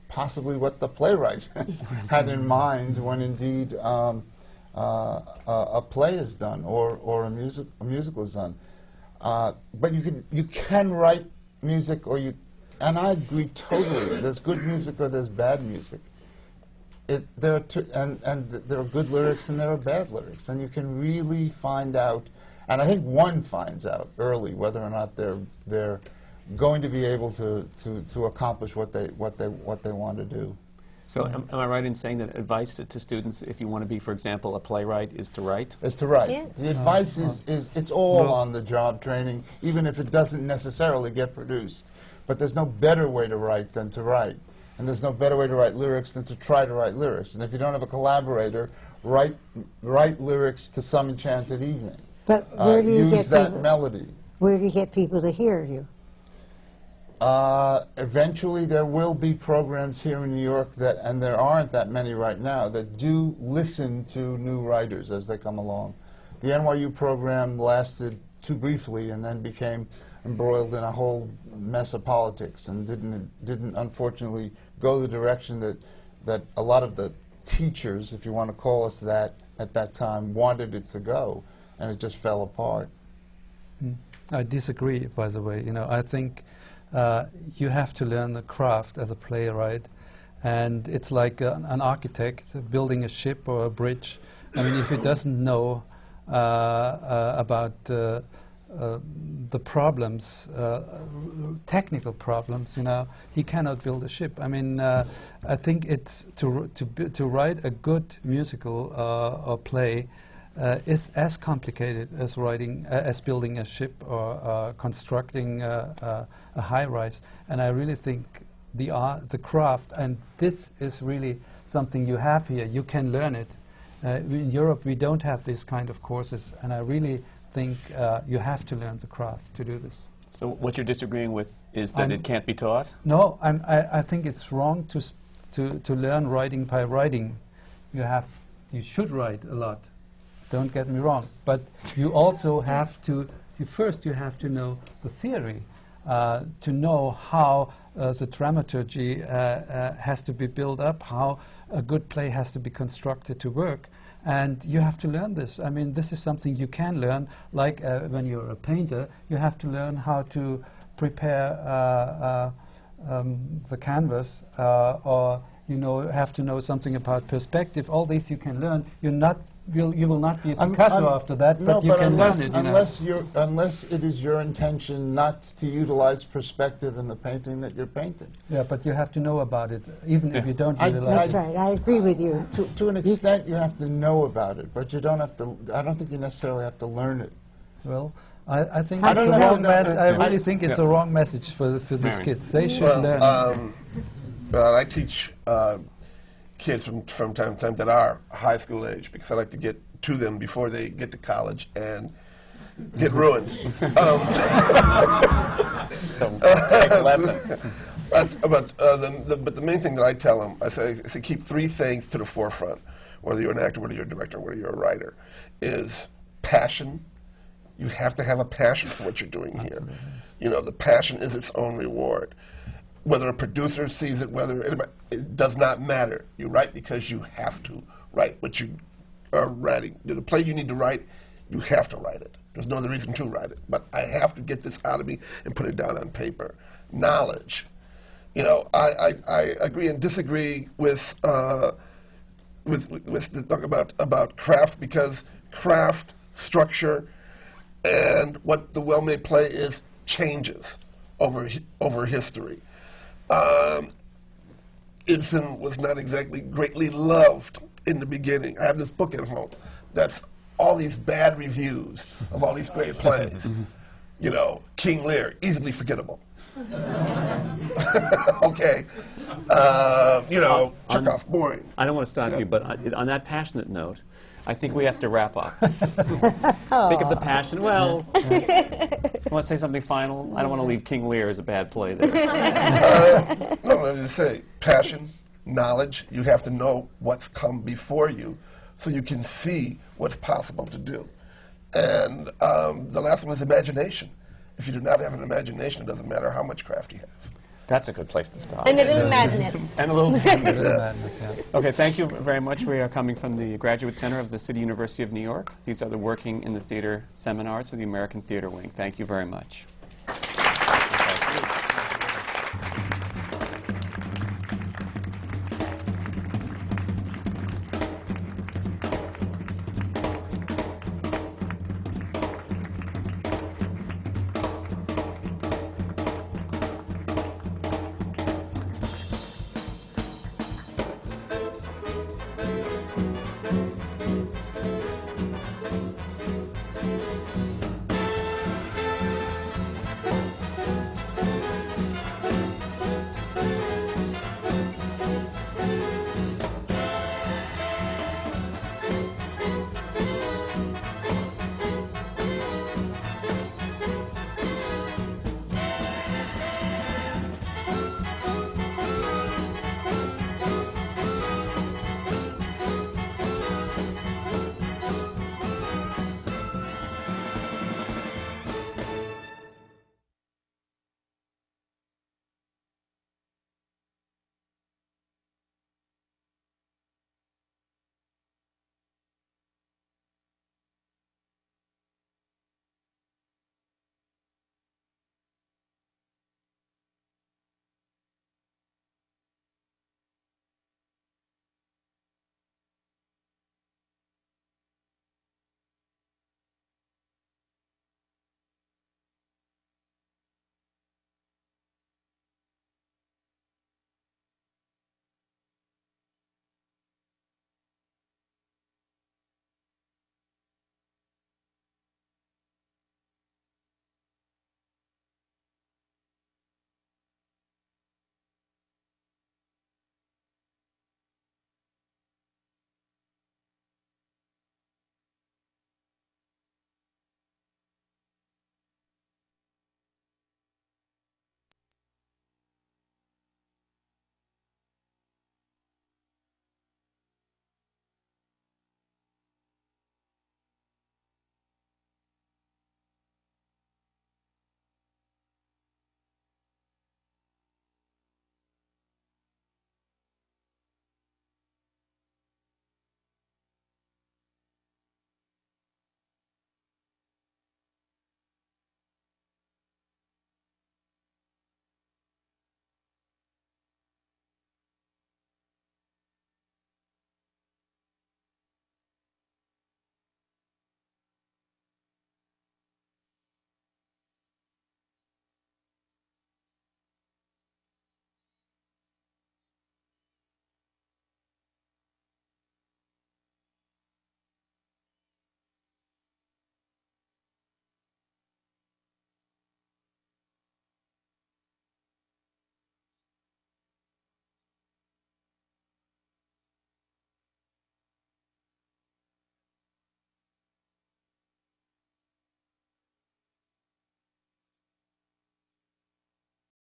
possibly what the playwright had in mind when indeed a play is done or a musical is done. But you can write music, and I agree totally. There's good music or there's bad music. There are good lyrics and there are bad lyrics, and you can really find out. And I think one finds out early whether or not they're going to be able to accomplish what they want to do. So am I right in saying that advice to students, if you want to be, for example, a playwright, is to write? Is to write. Yeah. The advice is it's all on the job training, even if it doesn't necessarily get produced. But there's no better way to write than to write. And there's no better way to write lyrics than to try to write lyrics. And if you don't have a collaborator, write lyrics to Some Enchanted Evening. But where do you use get that people, melody. Where do you get people to hear you? Eventually, there will be programs here in New York and there aren't that many right now, that do listen to new writers as they come along. The NYU program lasted too briefly and then became embroiled in a whole mess of politics and didn't unfortunately go the direction that a lot of the teachers, if you want to call us that, at that time wanted it to go, and it just fell apart. I disagree, by the way. I think you have to learn the craft as a playwright, and it's like an architect building a ship or a bridge. I mean, if he doesn't know about the problems, technical problems, he cannot build a ship. I mean, I think it's to write a good musical or play is as complicated as building a ship or constructing a high-rise. And I really think the craft, and this is really something you have here. You can learn it. In Europe, we don't have this kind of courses, and I really think you have to learn the craft to do this. So what you're disagreeing with is that it can't be taught? No, I think it's wrong to learn writing by writing. You should write a lot. Don't get me wrong, but you also have to. First, you have to know the theory, to know how the dramaturgy has to be built up, how a good play has to be constructed to work. And you have to learn this. I mean, this is something you can learn. Like when you're a painter, you have to learn how to prepare the canvas, or have to know something about perspective. All these you can learn. You will not be a Picasso after that, no, but you can learn it. Unless it is your intention not to utilize perspective in the painting that you're painting. Yeah, but you have to know about it, even if you don't utilize That's right. I agree with you. To an extent, you have to know about it, but you don't have to. I don't think you necessarily have to learn it. Well, I think I it's don't a know. wrong I really Yeah. think it's a wrong message for these Marion. kids. They should learn. I teach kids from time to time that are high school age because I like to get to them before they get to college and get ruined. So take a lesson. But the main thing that I tell them, I say keep three things to the forefront, whether you're an actor, whether you're a director, whether you're a writer, is passion. You have to have a passion for what you're doing here. You know, the passion is its own reward. Whether a producer sees it, whether it does not matter. You write because you have to write what you are writing. The play you need to write, you have to write it. There's no other reason to write it. But I have to get this out of me and put it down on paper. Knowledge. You know, I agree and disagree with the talk about craft, because craft, structure, and what the well-made play is changes over history. Ibsen was not exactly greatly loved in the beginning. I have this book at home that's all these bad reviews of all these great plays. You know, King Lear, easily forgettable. Okay. You know, Chekhov, boring. I don't want to stop you, but on that passionate note, I think we have to wrap up. Think of the passion. Well, you want to say something final? I don't want to leave King Lear as a bad play there. No, I just say passion, knowledge. You have to know what's come before you so you can see what's possible to do. And the last one is imagination. If you do not have an imagination, it doesn't matter how much craft you have. That's a good place to stop. And a little madness. And a little madness. Madness, yeah. Okay, thank you very much. We are coming from the Graduate Center of the City University of New York. These are the Working in the Theater seminars of the American Theater Wing. Thank you very much.